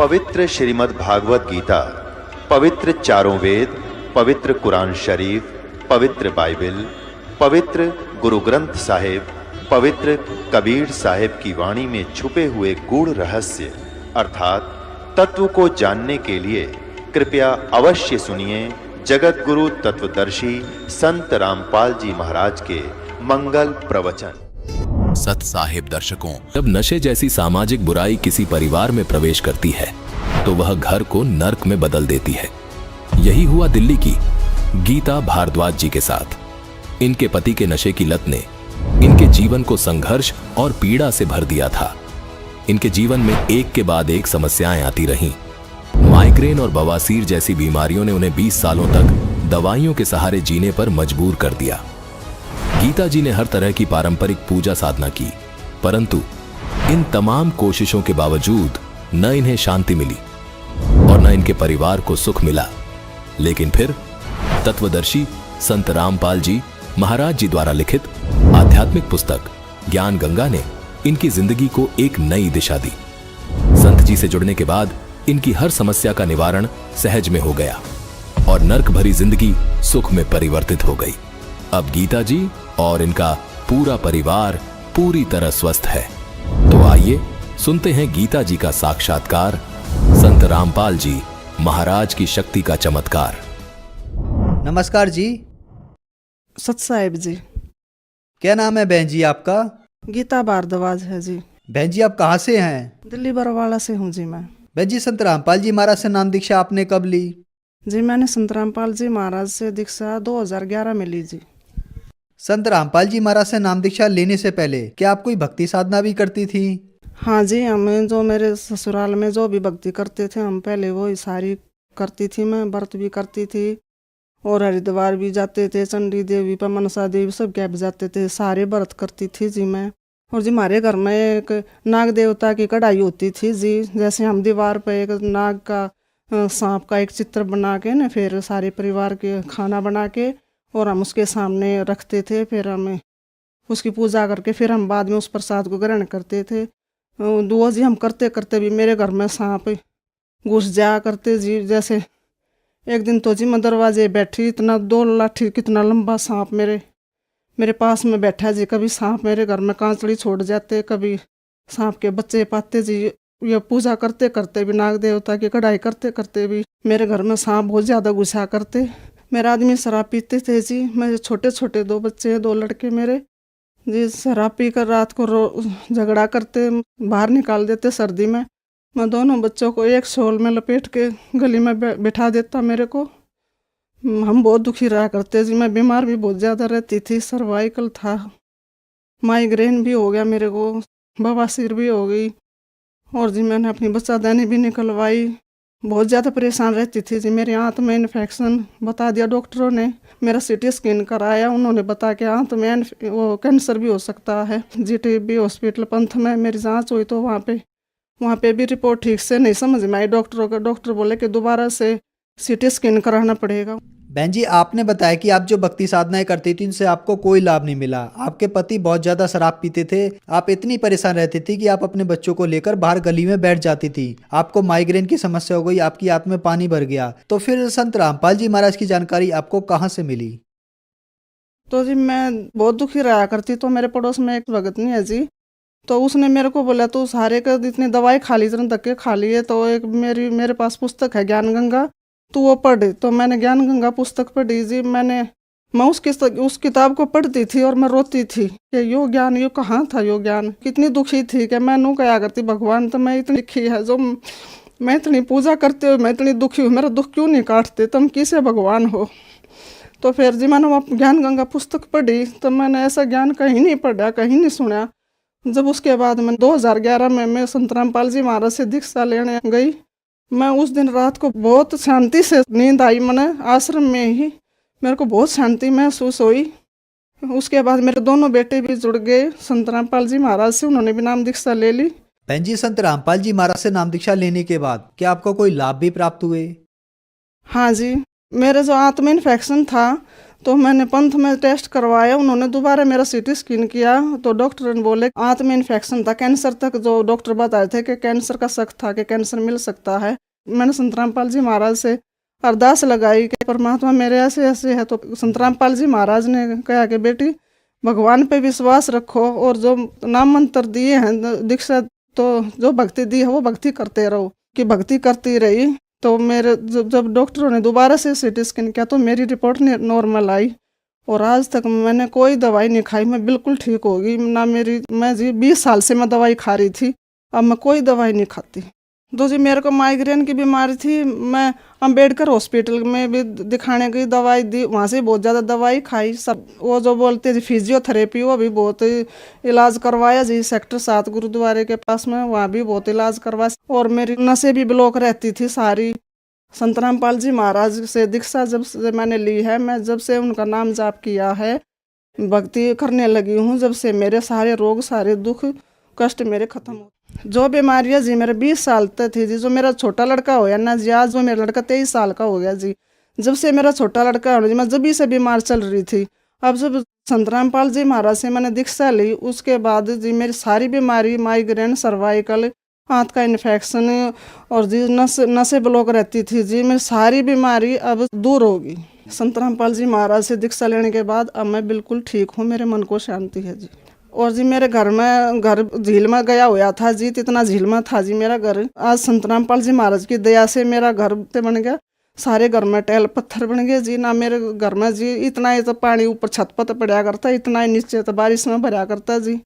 पवित्र श्रीमद् भागवत गीता, पवित्र चारों वेद, पवित्र कुरान शरीफ, पवित्र बाइबल, पवित्र गुरु ग्रंथ साहिब, पवित्र कबीर साहिब की वाणी में छुपे हुए गूढ़ रहस्य अर्थात तत्व को जानने के लिए कृपया अवश्य सुनिए जगत गुरु तत्वदर्शी संत रामपाल जी महाराज के मंगल प्रवचन। सत साहिब दर्शकों, जब नशे जैसी सामाजिक बुराई किसी परिवार में प्रवेश करती है तो वह घर को नर्क में बदल देती है। यही हुआ दिल्ली की गीता भारद्वाज जी के साथ। इनके पति के नशे की लत ने इनके जीवन को संघर्ष और पीड़ा से भर दिया था। इनके जीवन में एक के बाद एक समस्याएं आती रहीं। माइग्रेन और बवासीर जैसी बीमारियों ने उन्हें 20 सालों तक दवाइयों के सहारे जीने पर मजबूर कर दिया। गीता जी ने हर तरह की पारंपरिक पूजा साधना की, परंतु इन तमाम कोशिशों के बावजूद न इन्हें शांति मिली और न इनके परिवार को सुख मिला। लेकिन फिर तत्वदर्शी संत रामपाल जी महाराज जी द्वारा लिखित आध्यात्मिक पुस्तक ज्ञान गंगा ने इनकी जिंदगी को एक नई दिशा दी। संत जी से जुड़ने के बाद इनकी हर समस्या का निवारण सहज में हो गया और नर्क भरी जिंदगी सुख में परिवर्तित हो गई। अब गीता जी और इनका पूरा परिवार पूरी तरह स्वस्थ है। तो आइए सुनते हैं गीता जी का साक्षात्कार, संत रामपाल जी महाराज की शक्ति का चमत्कार। नमस्कार जी। सत साहिब जी। क्या नाम है बहन जी आपका? गीता भारद्वाज है जी। बहन जी आप कहाँ से हैं? दिल्ली बरवाला से हूँ जी मैं। बहन जी संत रामपाल जी महाराज से नाम दीक्षा आपने कब ली? जी मैंने संत रामपाल जी महाराज से दीक्षा 2011 में ली जी। संत रामपाल जी महाराज से नाम दीक्षा लेने से पहले क्या आप कोई भक्ति साधना भी करती थी? हाँ जी, हमें जो मेरे ससुराल में जो भी भक्ति करते थे हम पहले वो सारी करती थी। मैं व्रत भी करती थी और हरिद्वार भी जाते थे, चंडी देवी पर मनसा देवी सब क्या भी जाते थे, सारे व्रत करती थी जी मैं। और जी हमारे घर में एक नाग देवता की कढ़ाई होती थी जी। जैसे हम दीवार पर एक नाग का सांप का एक चित्र बना के ना फिर सारे परिवार के खाना बना के और हम उसके सामने रखते थे। फिर हम उसकी पूजा करके फिर हम बाद में उस प्रसाद को ग्रहण करते थे। दुआ जी हम करते करते भी मेरे घर में सांप घुस जाया करते जी। जैसे एक दिन तो जी मैं दरवाजे बैठी, इतना 2 लाठी कितना लंबा सांप मेरे पास में बैठा जी। कभी सांप मेरे घर में कांचड़ी छोड़ जाते, कभी सांप के बच्चे पाते जी। ये पूजा करते करते भी, नाग देवता की कढ़ाई करते करते भी मेरे घर में सांप बहुत ज़्यादा घुसा करते। मेरे आदमी शराब पीते थे जी। मेरे छोटे छोटे 2 बच्चे हैं, 2 लड़के मेरे जी। शराब पी कर रात को झगड़ा करते, बाहर निकाल देते सर्दी में। मैं दोनों बच्चों को एक शॉल में लपेट के गली में बैठा देता मेरे को। हम बहुत दुखी रहा करते जी। मैं बीमार भी बहुत ज़्यादा रहती थी, सर्वाइकल था, माइग्रेन भी हो गया मेरे को, बवासीर भी हो गई और जी मैंने अपनी बच्चादानी भी निकलवाई। बहुत ज़्यादा परेशान रहती थी जी। मेरे आंत में इन्फेक्शन बता दिया डॉक्टरों ने। मेरा सीटी स्कैन कराया, उन्होंने बता के आंत में वो कैंसर भी हो सकता है। जीटीबी हॉस्पिटल पंथ में मेरी जांच हुई तो वहाँ पे भी रिपोर्ट ठीक से नहीं समझ में आई डॉक्टरों का। डॉक्टर बोले कि दोबारा से सीटी स्कैन कराना पड़ेगा। बहन जी आपने बताया कि आप जो भक्ति साधनाएं करती थी उनसे आपको कोई लाभ नहीं मिला। आपके पति बहुत ज्यादा शराब पीते थे। आप इतनी परेशान रहती थी कि आप अपने बच्चों को लेकर बाहर गली में बैठ जाती थी। आपको माइग्रेन की समस्या हो गई, आपकी आंत में पानी भर गया। तो फिर संत रामपाल जी महाराज की जानकारी आपको कहाँ से मिली? तो जी मैं बहुत दुखी रहा करती। तो मेरे पड़ोस में एक भगत नहीं है जी, तो उसने मेरे को बोला तू सारे का इतनी दवाई खा ली, इतने धक्के खा लिए, तो एक मेरे पास पुस्तक है ज्ञान गंगा, तू वो पढ़। तो मैंने ज्ञान गंगा पुस्तक पढ़ी जी। मैं उस किताब को पढ़ती थी और मैं रोती थी कि यो ज्ञान यो कहाँ था, यो ज्ञान। कितनी दुखी थी कि मैं नू क्या करती, भगवान तो मैं इतनी लिखी है जो मैं इतनी पूजा करते हुए मैं इतनी दुखी हूँ, मेरा दुख क्यों नहीं काटते, तुम किसे भगवान हो। तो फिर जी मैंने वो ज्ञान गंगा पुस्तक पढ़ी तो मैंने ऐसा ज्ञान कहीं नहीं पढ़ा, कहीं नहीं सुना। जब उसके बाद मैं 2011 में मैं संत रामपाल जी महाराज से दीक्षा लेने गई। मैं उस दिन रात को बहुत शांति से नींद आई। मैंने आश्रम में ही मेरे को बहुत शांति महसूस हुई। उसके बाद मेरे दोनों बेटे भी जुड़ गए संत रामपाल जी महाराज से, उन्होंने भी नाम दीक्षा ले ली। बहन जी संत रामपाल जी महाराज से नाम दीक्षा लेने के बाद क्या आपको कोई लाभ भी प्राप्त हुए? हाँ जी, मेरे जो आंत में इन्फेक्शन था तो मैंने पंथ में टेस्ट करवाया, उन्होंने दोबारा मेरा सीटी स्कैन किया तो डॉक्टर ने बोले आंत में इन्फेक्शन था, कैंसर तक जो डॉक्टर बताए थे कि कैंसर का शक था कि कैंसर मिल सकता है। मैंने संत रामपाल जी महाराज से अरदास लगाई कि परमात्मा मेरे ऐसे ऐसे है। तो संत रामपाल जी महाराज ने कहा कि बेटी भगवान पे विश्वास रखो और जो नाम मंत्र दिए हैं दीक्षा, तो जो भक्ति दी है वो भक्ति करते रहो। कि भक्ति करती रही तो मेरे जब डॉक्टरों ने दोबारा से सीटी स्कैन किया तो मेरी रिपोर्ट नॉर्मल आई और आज तक मैंने कोई दवाई नहीं खाई, मैं बिल्कुल ठीक हो गई ना। मैं जी 20 साल से मैं दवाई खा रही थी, अब मैं कोई दवाई नहीं खाती। तो जी मेरे को माइग्रेन की बीमारी थी, मैं अंबेडकर हॉस्पिटल में भी दिखाने गई, दवाई दी, वहाँ से बहुत ज़्यादा दवाई खाई। सब वो जो बोलते थे फिजियोथेरेपी वो भी बहुत इलाज करवाया जी। सेक्टर 7 गुरुद्वारे के पास में वहाँ भी बहुत इलाज करवाया और मेरी नसें भी ब्लॉक रहती थी सारी। संत रामपाल जी महाराज से दीक्षा जब से मैंने ली है, मैं जब से उनका नाम जाप किया है, भक्ति करने लगी हूँ, जब से मेरे सारे रोग सारे दुख कष्ट मेरे खत्म हो। जो बीमारियाँ जी मेरे 20 साल तक थी जी, जो मेरा छोटा लड़का होया ना जी, आज जो मेरा लड़का 23 साल का हो गया जी। जब से मेरा छोटा लड़का हो जी मैं जब भी से बीमार चल रही थी। अब जब संत रामपाल जी महाराज से मैंने दीक्षा ली उसके बाद जी मेरी सारी बीमारी, माइग्रेन, सर्वाइकल, आंत का इन्फेक्शन और जी नसें ब्लॉक रहती थी जी, मेरी सारी बीमारी अब दूर होगी। संत रामपाल जी महाराज से दीक्षा लेने के बाद अब मैं बिल्कुल ठीक हूँ, मेरे मन को शांति है जी। और जी मेरे घर झील में गया हुआ था जी, इतना झील में था जी मेरा घर। आज संत रामपाल जी महाराज की दया से मेरा घर से बन गया, सारे घर में टैल पत्थर बन गए जी। ना मेरे घर में जी इतना ही तो पानी ऊपर छत पर पड़ा करता, इतना ही नीचे तो बारिश में भरा करता जी।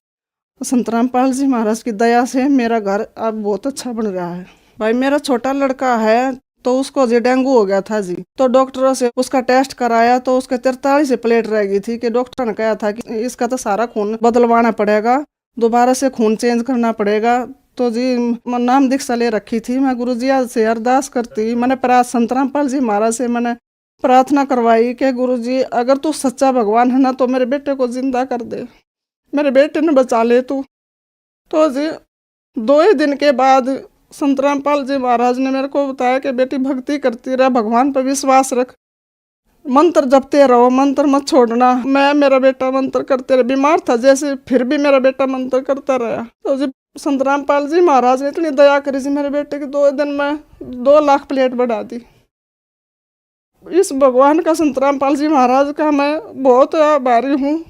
संत रामपाल जी महाराज की दया से मेरा घर अब बहुत अच्छा बन रहा है। भाई मेरा छोटा लड़का है तो उसको जी डेंगू हो गया था जी, तो डॉक्टरों से उसका टेस्ट कराया तो उसके 43 प्लेट रह गई थी कि डॉक्टर ने कहा था कि इसका तो सारा खून बदलवाना पड़ेगा, दोबारा से खून चेंज करना पड़ेगा। तो जी नाम दीक्षा ले रखी थी, मैं गुरुजी से अरदास करती, मैंने संत रामपाल जी महाराज से मैंने प्रार्थना करवाई कि गुरुजी अगर तू सच्चा भगवान है ना तो मेरे बेटे को जिंदा कर दे, मेरे बेटे ने बचा ले तू। तो जी 2 ही दिन के बाद संत रामपाल जी महाराज ने मेरे को बताया कि बेटी भक्ति करती रह, भगवान पर विश्वास रख, मंत्र जपते रहो, मंत्र मत छोड़ना। मैं मेरा बेटा मंत्र करते रहे, बीमार था जैसे फिर भी मेरा बेटा मंत्र करता रहा। तो जी संत रामपाल जी महाराज ने इतनी दया करी जी, मेरे बेटे की 2 दिन में 2 लाख प्लेट बढ़ा दी। इस भगवान का, संत रामपाल जी महाराज का मैं बहुत आभारी हूँ।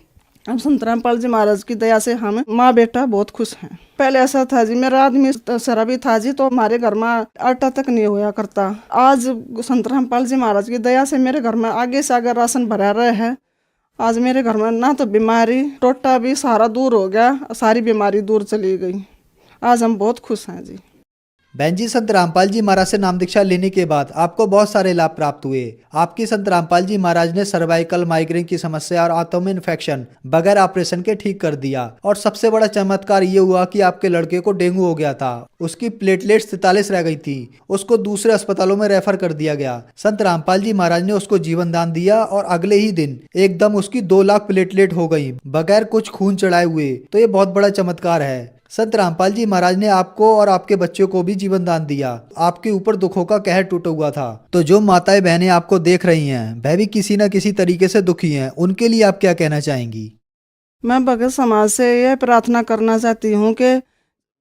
अब संत रामपाल जी महाराज की दया से हम माँ बेटा बहुत खुश हैं। पहले ऐसा था जी मेरा आदमी शराबी था जी, तो हमारे घर में आटा तक नहीं होया करता। आज संत रामपाल जी महाराज की दया से मेरे घर में आगे से आगे राशन भरा रहे हैं। आज मेरे घर में ना तो बीमारी, टोटा भी सारा दूर हो गया, सारी बीमारी दूर चली गई। आज हम बहुत खुश हैं जी। बहन जी, संत रामपाल जी महाराज से नाम दीक्षा लेने के बाद आपको बहुत सारे लाभ प्राप्त हुए। आपकी संत रामपाल जी महाराज ने सर्वाइकल, माइग्रेन की समस्या और आंतों में इन्फेक्शन बगैर ऑपरेशन के ठीक कर दिया। और सबसे बड़ा चमत्कार ये हुआ कि आपके लड़के को डेंगू हो गया था, उसकी प्लेटलेट्स 43 रह गई थी, उसको दूसरे अस्पतालों में रेफर कर दिया गया। संत रामपाल जी महाराज ने उसको जीवन दान दिया और अगले ही दिन एकदम उसकी 2 लाख प्लेटलेट हो गई बगैर कुछ खून चढ़ाए हुए। तो ये बहुत बड़ा चमत्कार है। संत रामपाल जी महाराज ने आपको और आपके बच्चों को भी जीवन दान दिया। आपके ऊपर दुखों का कहर टूटा हुआ था। तो जो माताएं बहनें आपको देख रही हैं, वह भी किसी न किसी तरीके से दुखी हैं, उनके लिए आप क्या कहना चाहेंगी? मैं भगत समाज से यह प्रार्थना करना चाहती हूँ कि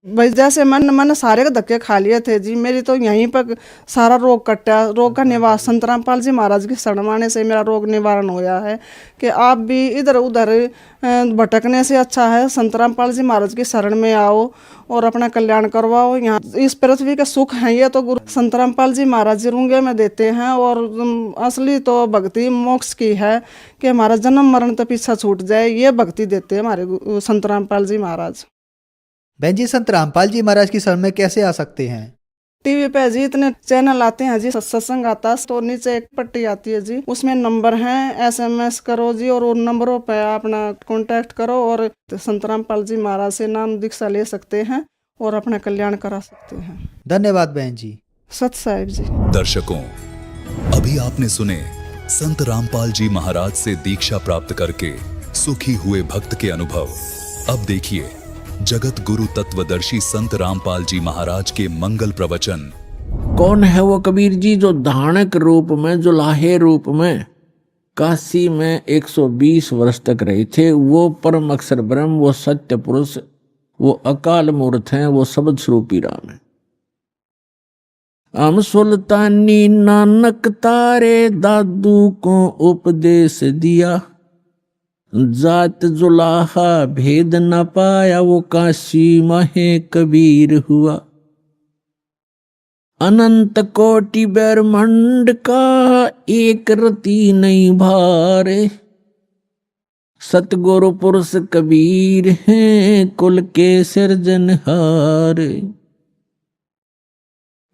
भाई जैसे मैंने सारे के धक्के खा लिए थे जी, मेरी तो यहीं पर सारा रोग कटा, रोग का निवारण संत रामपाल जी महाराज के शरण आने से मेरा रोग निवारण होया है। कि आप भी इधर उधर भटकने से अच्छा है संत रामपाल जी महाराज के शरण में आओ और अपना कल्याण करवाओ। यहाँ इस पृथ्वी के सुख हैं ये तो गुरु संत रामपाल जी महाराज जी रूंगे में देते हैं, और असली तो भक्ति मोक्ष की है कि हमारा जन्म मरण तो पीछा छूट जाए, ये भक्ति देते हैं हमारे संत रामपाल जी महाराज। बहन जी, संत रामपाल जी महाराज की शरण में कैसे आ सकते हैं? टीवी पे जी इतने चैनल आते हैं जी, सत्संग आता है तो नीचे एक पट्टी आती है जी, उसमें नंबर हैं, SMS करो जी और उन नंबरों पे अपना कांटेक्ट करो और संत रामपाल जी महाराज से नाम दीक्षा ले सकते हैं और अपना कल्याण करा सकते हैं। धन्यवाद बहन जी। सत साहिब जी। दर्शकों, अभी आपने सुने संत रामपाल जी महाराज से दीक्षा प्राप्त करके सुखी हुए भक्त के अनुभव। अब देखिए जगत गुरु तत्वदर्शी संत रामपाल जी महाराज के मंगल प्रवचन। कौन है वो कबीर जी जो धानक रूप में, जुलाहे रूप में काशी में 120 वर्ष तक रहे थे। वो परम अक्षर ब्रह्म, वो सत्य पुरुष, वो अकाल मूर्त हैं, वो शब्द स्वरूपी राम है। हम सुल्तानी नानक तारे दादू को उपदेश दिया, जात जुलाहा भेद न पाया, वो काशी महे कबीर हुआ। अनंत कोटि ब्रह्मांड का एक रति नहीं भारे, सतगुरु पुरुष कबीर हैं कुल के सिरजनहार।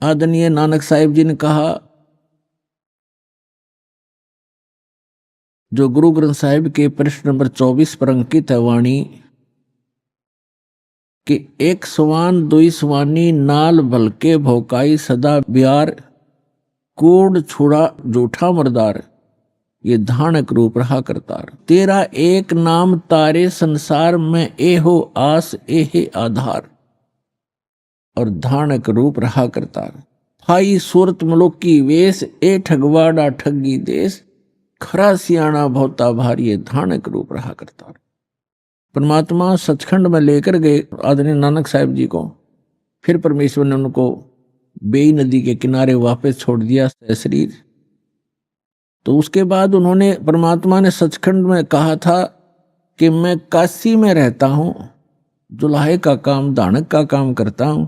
आदरणीय नानक साहिब जी ने कहा, जो गुरु ग्रंथ साहिब के पृष्ठ नंबर 24 पर अंकित है वाणी कि एक सवान दुई सवानी नाल भलके भौकाई सदा ब्यार, कूड़ छुड़ा जूठा मरदार, ये धानक रूप रहा करतार। तेरा एक नाम तारे संसार में, एहो आस एहे आधार, और धानक रूप रहा करतार। हाई सूरत मलुकी वेश, ए ठगवाड़ा ठगी देश, खरा सियाणा भौता भारी, धानक रूप रहा करतार। परमात्मा सचखंड में लेकर गए आदरणीय नानक साहिब जी को। फिर परमेश्वर ने उनको बेई नदी के किनारे वापस छोड़ दिया शरीर। तो उसके बाद उन्होंने, परमात्मा ने सचखंड में कहा था कि मैं काशी में रहता हूं, जुलाहे का काम, दानक का काम करता हूं,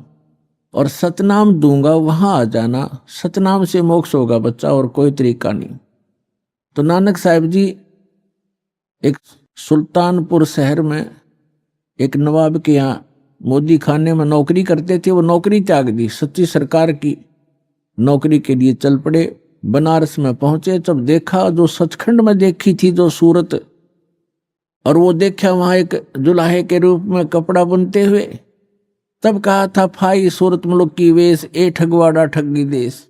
और सतनाम दूंगा, वहां आ जाना, सतनाम से मोक्ष होगा बच्चा, और कोई तरीका नहीं। तो नानक साहिब जी एक सुल्तानपुर शहर में एक नवाब के यहाँ मोदी खाने में नौकरी करते थे। वो नौकरी त्याग दी, सच्ची सरकार की नौकरी के लिए चल पड़े। बनारस में पहुंचे, जब देखा जो सचखंड में देखी थी जो सूरत, और वो देखा वहां एक जुलाहे के रूप में कपड़ा बुनते हुए, तब कहा था, फाई सूरत मुल्क की वेश, ए ठगवाड़ा ठगी देश,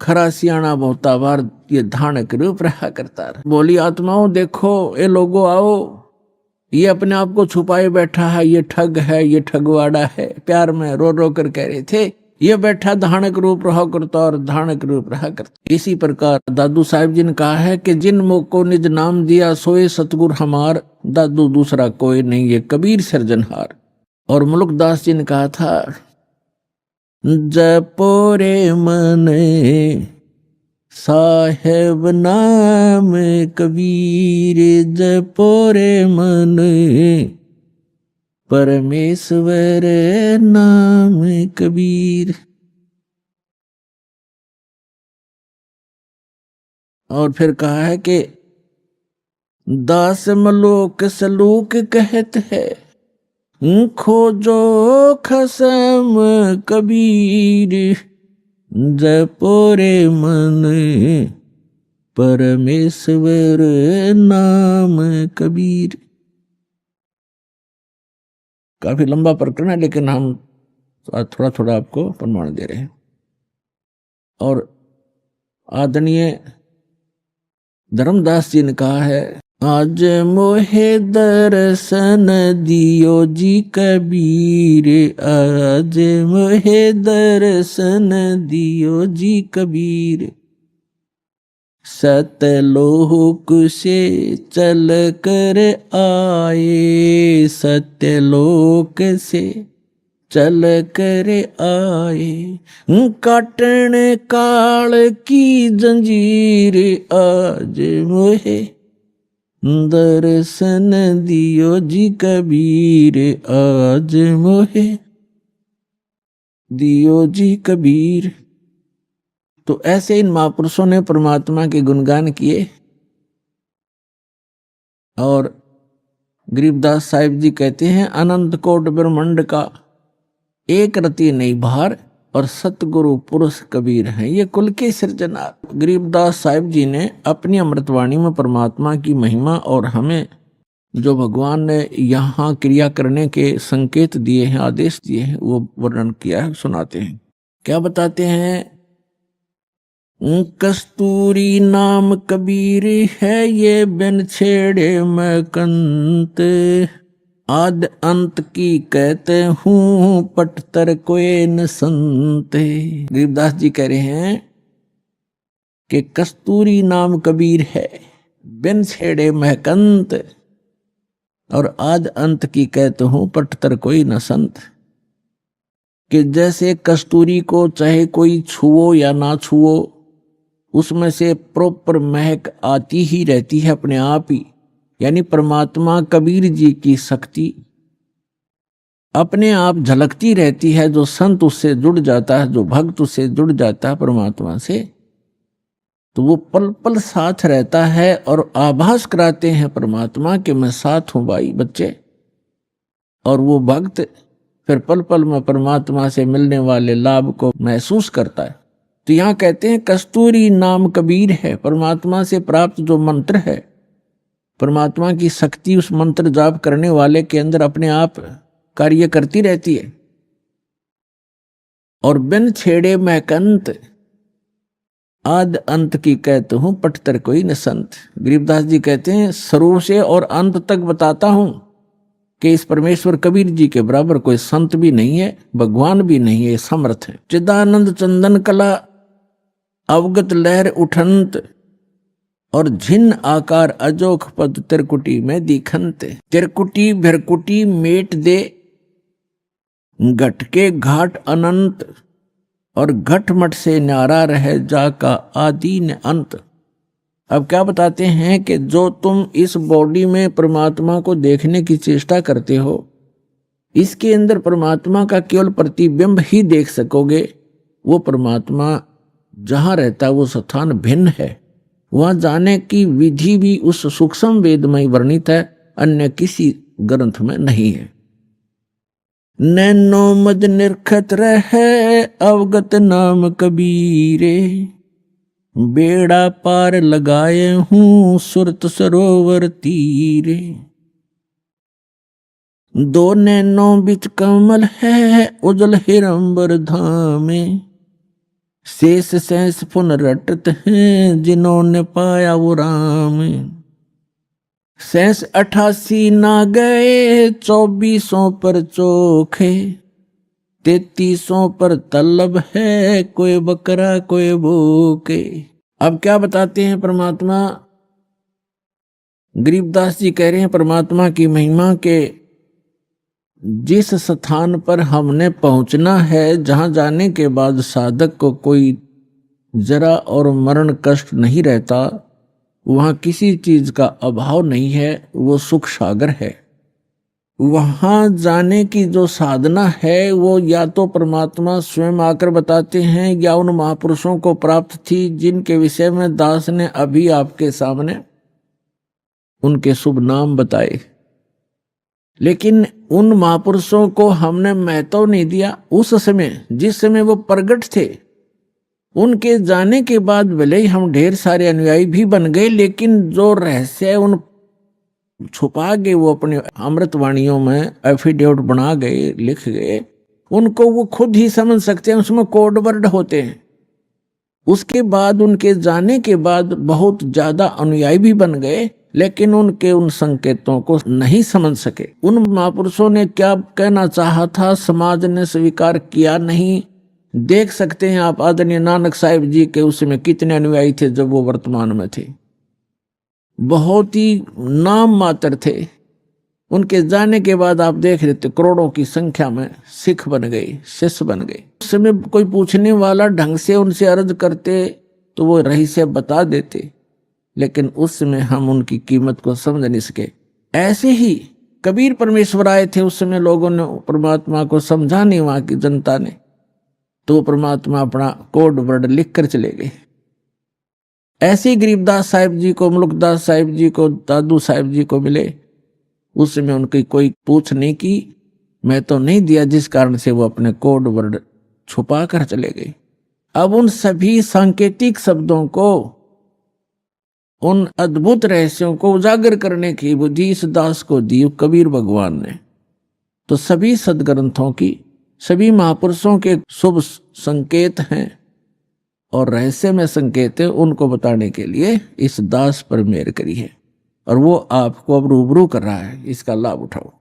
खरा सियाणा बहुता बार, ये धानक रूप रहा करता है। बोली आत्माओं देखो, ये लोगों आओ, ये अपने आप को छुपाए बैठा है, ये ठग है, ये ठगवाड़ा है। प्यार में रो रो कर कह रहे थे, ये बैठा धानक रूप रहा करता और धानक रूप रहा करता। इसी प्रकार दादू साहिब जी ने कहा है कि जिन मुख को निज नाम दिया, सोए सतगुर हमार, दादू दूसरा कोई नहीं, ये कबीर सिरजनहार। और मुल्कदास जी ने कहा था, जपोरे मन साहेब नाम कबीर, जपोरे मन परमेश्वर नाम कबीर। और फिर कहा है कि दास मलोक सलूक कहत है, खोजो खसम कबीर, जपोरे मन परमेश्वर नाम कबीर। काफी लंबा प्रकरण है, लेकिन हम थोड़ा थोड़ा आपको प्रमाण दे रहे हैं। और आदरणीय धर्मदास जी ने कहा है, आज मोहे दर्शन दियो जी कबीर, आज मोहे दर्शन दियो जी कबीर, सतलोक से चल कर आए, सतलोक से चल कर आए, काटन काल की जंजीर, आज मोहे दर्शन दियो जी कबीर, आज मोहे दियो जी कबीर। तो ऐसे इन महापुरुषों ने परमात्मा के गुणगान किए। और गरीबदास साहिब जी कहते हैं, अनंत कोट ब्रह्मांड का एक रति नहीं भार, और सतगुरु पुरुष कबीर हैं, ये कुल के सृजनहार। गरीबदास साहिब जी ने अपनी अमृतवाणी में परमात्मा की महिमा और हमें जो भगवान ने यहाँ क्रिया करने के संकेत दिए हैं, आदेश दिए हैं, वो वर्णन किया है, सुनाते हैं। क्या बताते हैं? कस्तूरी नाम कबीर है, ये बिन छेड़े मैं कंत, आद अंत की कहते हूँ, पटतर कोई न संत। गरीबदास जी कह रहे हैं कि कस्तूरी नाम कबीर है, बिन छेड़े महकंत, और आद अंत की कहते हूं पटतर कोई न संत। कि जैसे कस्तूरी को चाहे कोई छुओ या ना छुओ, उसमें से प्रॉपर महक आती ही रहती है अपने आप ही। यानी परमात्मा कबीर जी की शक्ति अपने आप झलकती रहती है। जो संत उससे जुड़ जाता है, जो भक्त उससे जुड़ जाता है परमात्मा से, तो वो पल पल साथ रहता है और आभास कराते हैं परमात्मा कि मैं साथ हूं भाई बच्चे। और वो भक्त फिर पल पल में परमात्मा से मिलने वाले लाभ को महसूस करता है। तो यहां कहते हैं कस्तूरी नाम कबीर है, परमात्मा से प्राप्त जो मंत्र है, परमात्मा की शक्ति उस मंत्र जाप करने वाले के अंदर अपने आप कार्य करती रहती है। और बिन छेड़े महकंत, आद अंत की कहते हूं पटतर कोई न संत। गरीबदास जी कहते हैं शुरू से और अंत तक बताता हूं कि इस परमेश्वर कबीर जी के बराबर कोई संत भी नहीं है, भगवान भी नहीं है, समर्थ है। चिदानंद चंदन कला अवगत लहर उठंत, और झिन आकार अजोख पद त्रिकुटी में दिखंत। त्रिकुटी भरकुटी मेट दे, घट के घाट अनंत, और घट मट से न्यारा रहे जाका आदि न अंत। अब क्या बताते हैं कि जो तुम इस बॉडी में परमात्मा को देखने की चेष्टा करते हो, इसके अंदर परमात्मा का केवल प्रतिबिंब ही देख सकोगे। वो परमात्मा जहां रहता है वो स्थान भिन्न है। वहां जाने की विधि भी उस सूक्ष्म वेद में वर्णित है, अन्य किसी ग्रंथ में नहीं है। नैनो मद निरखत रहे अवगत नाम कबीरे, बेड़ा पार लगाए हूं सुरत सरोवर तीरे। दो नैनों बिच कमल है उजल हिरंबर धामे, शेष शेष पुन रटत हैं जिन्होंने पाया वो राम। शेष 88 ना गए 2400 पर चोखे, 3300 पर तलब है कोई बकरा कोई भूखे। अब क्या बताते हैं परमात्मा, गरीबदास जी कह रहे हैं परमात्मा की महिमा के जिस स्थान पर हमने पहुंचना है, जहां जाने के बाद साधक को कोई जरा और मरण कष्ट नहीं रहता, वहां किसी चीज का अभाव नहीं है, वो सुख सागर है। वहां जाने की जो साधना है वो या तो परमात्मा स्वयं आकर बताते हैं या उन महापुरुषों को प्राप्त थी जिनके विषय में दास ने अभी आपके सामने उनके शुभ नाम बताए। लेकिन उन महापुरुषों को हमने महत्व नहीं दिया। उस समय जिस समय वो प्रगट थे, उनके जाने के बाद भले ही हम ढेर सारे अनुयायी भी बन गए, लेकिन जो रहस्य उन छुपा के वो अपने अमृतवाणियों में एफिडेविट बना गए, लिख गए, उनको वो खुद ही समझ सकते हैं, उसमें कोड वर्ड होते हैं। उसके बाद उनके जाने के बाद बहुत ज्यादा अनुयायी भी बन गए, लेकिन उनके उन संकेतों को नहीं समझ सके। उन महापुरुषों ने क्या कहना चाहा था, समाज ने स्वीकार किया नहीं। देख सकते हैं आप आदरणीय नानक साहिब जी के उसमें कितने अनुयायी थे जब वो वर्तमान में थे, बहुत ही नाम मात्र थे। उनके जाने के बाद आप देख रहे थे करोड़ों की संख्या में सिख बन गए, शिष्य बन गए। उस समय कोई पूछने वाला ढंग से उनसे अर्ज करते तो वो रहस्य बता देते, लेकिन उस समय हम उनकी कीमत को समझ नहीं सके। ऐसे ही कबीर परमेश्वर आए थे, उस समय लोगों ने परमात्मा को समझा नहीं, वहां की जनता ने, तो परमात्मा अपना कोड वर्ड लिख कर चले गए। ऐसे ही गरीबदास साहिब जी को, मुल्कदास साहिब जी को, दादू साहिब जी को मिले, उस समय उनकी कोई पूछ नहीं की, मैं तो नहीं दिया, जिस कारण से वो अपने कोड वर्ड छुपा कर चले गए। अब उन सभी सांकेतिक शब्दों को, उन अद्भुत रहस्यों को उजागर करने की बुद्धि इस दास को दी कबीर भगवान ने। तो सभी सदग्रंथों की, सभी महापुरुषों के शुभ संकेत हैं और रहस्य में संकेत है, उनको बताने के लिए इस दास पर मेहर करी है, और वो आपको अब रूबरू कर रहा है। इसका लाभ उठाओ।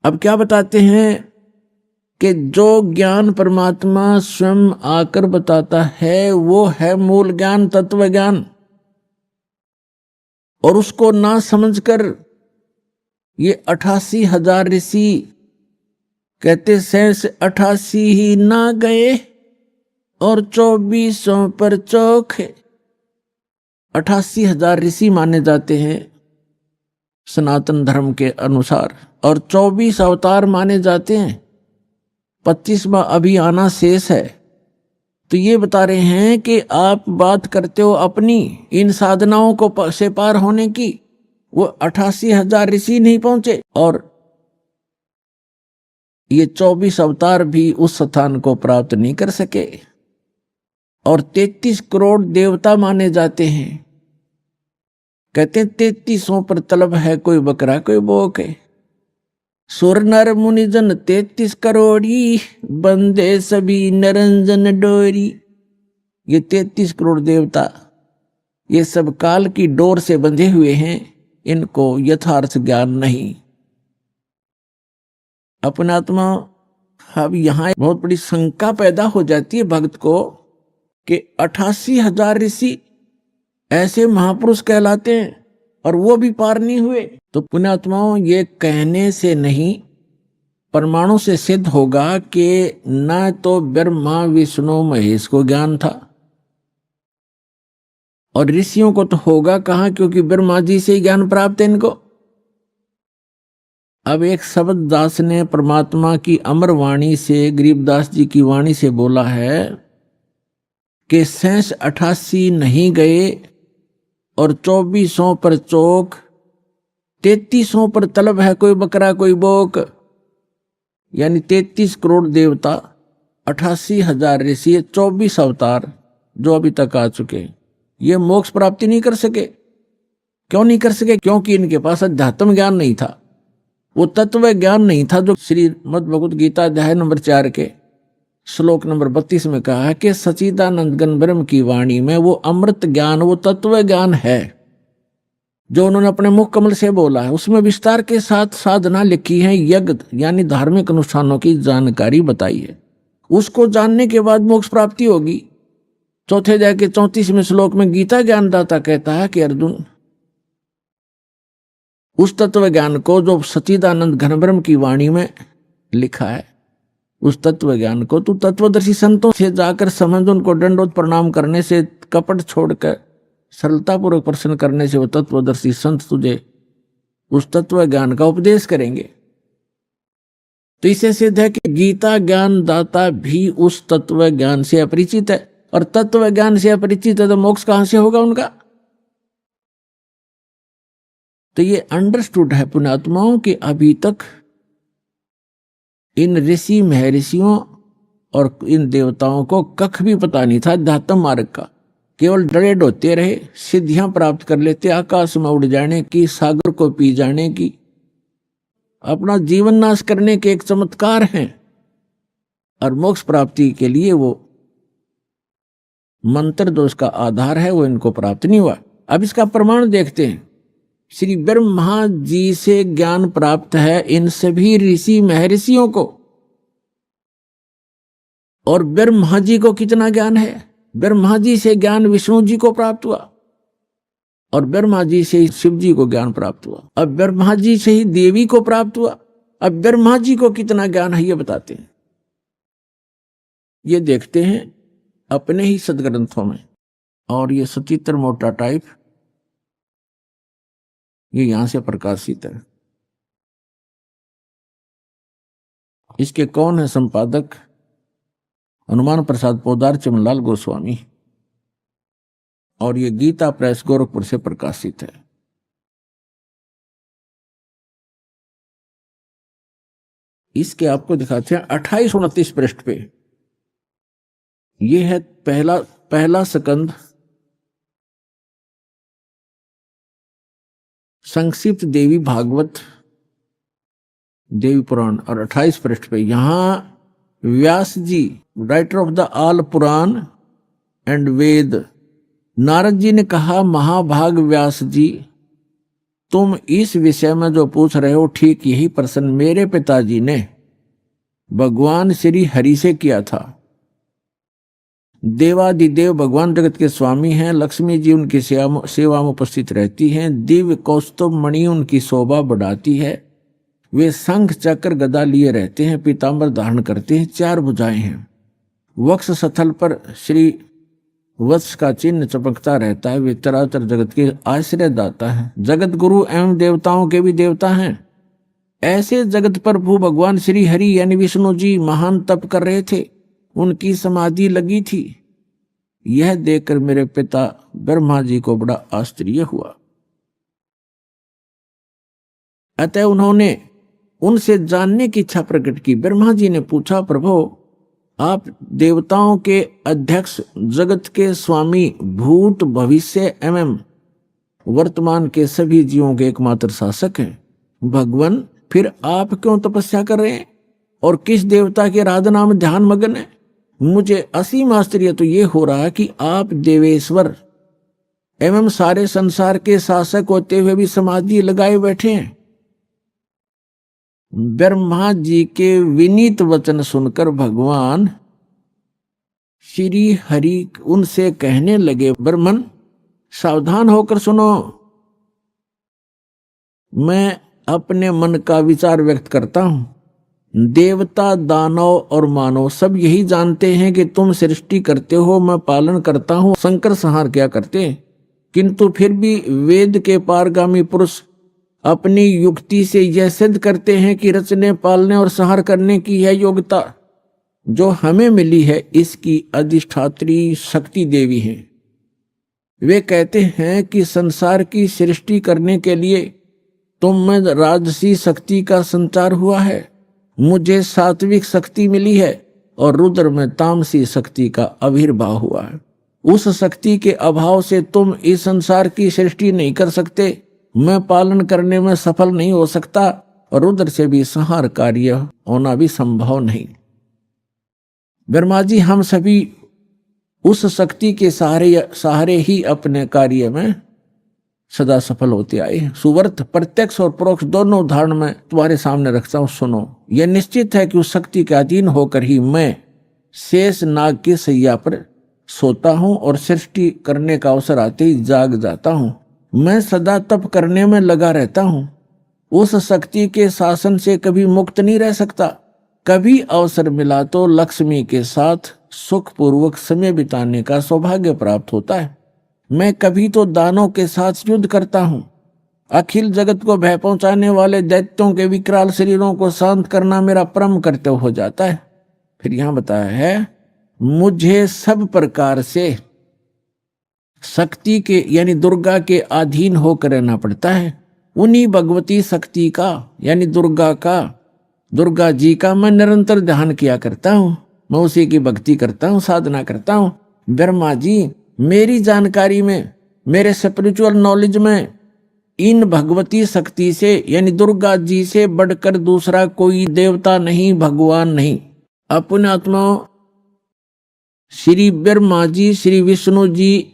अब क्या बताते हैं कि जो ज्ञान परमात्मा स्वयं आकर बताता है वो है मूल ज्ञान, तत्व ज्ञान। और उसको ना समझकर ये 88,000 ऋषि कहते शेष 88 ही ना गए और 2400 पर चौखे। 88,000 ऋषि माने जाते हैं सनातन धर्म के अनुसार, और 24 अवतार माने जाते हैं। 25वां अभी आना शेष है। तो ये बता रहे हैं कि आप बात करते हो अपनी इन साधनाओं को से पार होने की, वो 88,000 ऋषि नहीं पहुंचे, और ये 24 अवतार भी उस स्थान को प्राप्त नहीं कर सके। और 33 करोड़ देवता माने जाते हैं। कहते हैं 3300 पर तलब है, कोई बकरा कोई बोक है। सुर नर मुनिजन 33 करोड़ी, बंदे सभी नरंजन डोरी। ये 33 करोड़ देवता ये सब काल की डोर से बंधे हुए हैं, इनको यथार्थ ज्ञान नहीं। अपनात्मा अब यहां बहुत बड़ी शंका पैदा हो जाती है भक्त को कि 88,000 ऋषि ऐसे महापुरुष कहलाते हैं और वो भी पार नहीं हुए। तो पुण्यात्माओं, ये कहने से नहीं प्रमाणों से सिद्ध होगा कि न तो ब्रह्मा विष्णु महेश को ज्ञान था, और ऋषियों को तो होगा कहां, क्योंकि ब्रह्मा जी से ही ज्ञान प्राप्त है इनको। अब एक शब्द दास ने परमात्मा की अमर वाणी से, गरीबदास जी की वाणी से बोला है कि शेष 88 नहीं गए और 2400 पर चौक, 3300 पर तलब है, कोई बकरा कोई बोक। यानी 33 करोड़ देवता, 88,000 ऋषि, 24 अवतार जो अभी तक आ चुके, ये मोक्ष प्राप्ति नहीं कर सके। क्यों नहीं कर सके? क्योंकि इनके पास अध्यात्म ज्ञान नहीं था, वो तत्व ज्ञान नहीं था जो श्रीमद् भगवत गीता अध्याय नंबर 4 के श्लोक नंबर 32 में कहा है कि सच्चिदानंद घन ब्रह्म की वाणी में वो अमृत ज्ञान, वो तत्व ज्ञान है जो उन्होंने अपने मुख कमल से बोला है। उसमें विस्तार के साथ साधना लिखी है, यज्ञ यानी धार्मिक अनुष्ठानों की जानकारी बताई है। उसको जानने के बाद मोक्ष प्राप्ति होगी। चौथे अध्याय के 34वें श्लोक में गीता ज्ञानदाता कहता है कि अर्जुन, उस तत्व ज्ञान को जो सच्चिदानंद घन ब्रह्म की वाणी में लिखा है, उस तत्व ज्ञान को तू तत्वदर्शी संतों से जाकर समझ, उनको दंडोत प्रणाम करने से, कपट छोड़कर सरलतापूर्वक प्रश्न करने से वो तत्वदर्शी संत तुझे उस तत्व ज्ञान का उपदेश करेंगे। तो इसे सिद्ध है कि गीता ज्ञान दाता भी उस तत्व ज्ञान से अपरिचित है, और तत्व ज्ञान से अपरिचित है तो मोक्ष कहां से होगा उनका? तो ये अंडरस्टूड है पुण्यात्माओं कि अभी तक इन ऋषि महर्षियों और इन देवताओं को कख भी पता नहीं था अध्यात्म मार्ग का। केवल डरे डोते रहे, सिद्धियां प्राप्त कर लेते, आकाश में उड़ जाने की, सागर को पी जाने की, अपना जीवन नाश करने के एक चमत्कार हैं, और मोक्ष प्राप्ति के लिए वो मंत्र जो उसका आधार है वो इनको प्राप्त नहीं हुआ। अब इसका प्रमाण देखते हैं। श्री ब्रह्मा जी से ज्ञान प्राप्त है इन सभी ऋषि महर्षियों को, और ब्रह्मा जी को कितना ज्ञान है? ब्रह्मा जी से ज्ञान विष्णु जी को प्राप्त हुआ, और ब्रह्मा जी से ही शिव जी को ज्ञान प्राप्त हुआ, अब ब्रह्मा जी से ही देवी को प्राप्त हुआ। अब ब्रह्मा जी को कितना ज्ञान है ये बताते हैं, ये देखते हैं अपने ही सदग्रंथों में। और ये सचित्र मोटा टाइप ये यहां से प्रकाशित है। इसके कौन है संपादक? हनुमान प्रसाद पोदार, चिमनलाल गोस्वामी, और ये गीता प्रेस गोरखपुर से प्रकाशित है। इसके आपको दिखाते हैं 28-29 पृष्ठ पे। ये है पहला स्कंद, संक्षिप्त देवी भागवत देवी पुराण, और 28 पृष्ठ पे यहां Vyas ji, writer of the all Purana and Veda, Narad ji ने कहा, महाभाग व्यास जी, तुम इस विषय में जो पूछ रहे हो ठीक यही प्रश्न मेरे पिताजी ने भगवान श्री हरि से किया था। देवादिदेव भगवान जगत के स्वामी हैं। लक्ष्मी जी उनकी सेवा में उपस्थित रहती हैं। दिव्य कौस्तुभ मणि उनकी शोभा बढ़ाती है। वे शंख चक्र गदा लिए रहते हैं, पीतांबर धारण करते हैं, 4 भुजाएं हैं। वक्ष स्थल पर श्री वत्स का चिन्ह चमकता रहता है। वे चराचर जगत के आश्रय दाता है, जगत गुरु एवं देवताओं के भी देवता हैं। ऐसे जगत प्रभु भगवान श्री हरि यानी विष्णु जी महान तप कर रहे थे, उनकी समाधि लगी थी। यह देखकर मेरे पिता ब्रह्मा जी को बड़ा आश्चर्य हुआ। अतः उन्होंने उनसे जानने की इच्छा प्रकट की। ब्रह्मा जी ने पूछा, प्रभु आप देवताओं के अध्यक्ष, जगत के स्वामी, भूत भविष्य एवं वर्तमान के सभी जीवों के एकमात्र शासक हैं। भगवान फिर आप क्यों तपस्या कर रहे हैं और किस देवता के आराधना में ध्यान मग्न है? मुझे असीम आश्चर्य तो ये हो रहा है कि आप देवेश्वर एवं सारे संसार के शासक होते हुए भी समाधि लगाए बैठे हैं। ब्रह्मा जी के विनीत वचन सुनकर भगवान श्री हरि उनसे कहने लगे, ब्रह्मन सावधान होकर सुनो। मैं अपने मन का विचार व्यक्त करता हूं। देवता, दानव और मानव सब यही जानते हैं कि तुम सृष्टि करते हो, मैं पालन करता हूं, संकर संहार क्या करते हैं। किंतु फिर भी वेद के पारगामी पुरुष अपनी युक्ति से यह सिद्ध करते हैं कि रचने, पालने और संहार करने की यह योग्यता जो हमें मिली है, इसकी अधिष्ठात्री शक्ति देवी है। वे कहते हैं कि संसार की सृष्टि करने के लिए तुम में राजसी शक्ति का संचार हुआ है, मुझे सात्विक शक्ति मिली है और रुद्र में तामसी शक्ति का आविर्भाव हुआ है। उस शक्ति के अभाव से तुम इस संसार की सृष्टि नहीं कर सकते, मैं पालन करने में सफल नहीं हो सकता और रुद्र से भी संहार कार्य होना भी संभव नहीं। ब्रह्मा जी, हम सभी उस शक्ति के सहारे ही अपने कार्य में सदा सफल होते आए। सुवर्त प्रत्यक्ष और परोक्ष दोनों उदाहरण में तुम्हारे सामने रखता हूं, सुनो। यह निश्चित है कि उस शक्ति के अधीन होकर ही मैं शेष नाग की सैया पर सोता हूं और सृष्टि करने का अवसर आते ही जाग जाता हूं। मैं सदा तप करने में लगा रहता हूं। उस शक्ति के शासन से कभी मुक्त नहीं रह सकता। कभी अवसर मिला तो लक्ष्मी के साथ सुखपूर्वक समय बिताने का सौभाग्य प्राप्त होता है। मैं कभी तो दानों के साथ युद्ध करता हूं। अखिल जगत को भय पहुंचाने वाले दैत्यों के विकराल शरीरों को शांत करना मेरा परम कर्तव्य हो जाता है। फिर यहां बताया है, मुझे सब प्रकार से शक्ति के यानी दुर्गा के अधीन होकर रहना पड़ता है। उन्हीं भगवती शक्ति का यानी दुर्गा जी का मैं निरंतर ध्यान किया करता हूं। मैं उसी की भक्ति करता हूं, साधना करता हूं। ब्रह्मा जी, मेरी जानकारी में, मेरे स्पिरिचुअल नॉलेज में इन भगवती शक्ति से यानी दुर्गा जी से बढ़कर दूसरा कोई देवता नहीं, भगवान नहीं। अपने आत्मा श्री ब्रह्मा जी, श्री विष्णु जी,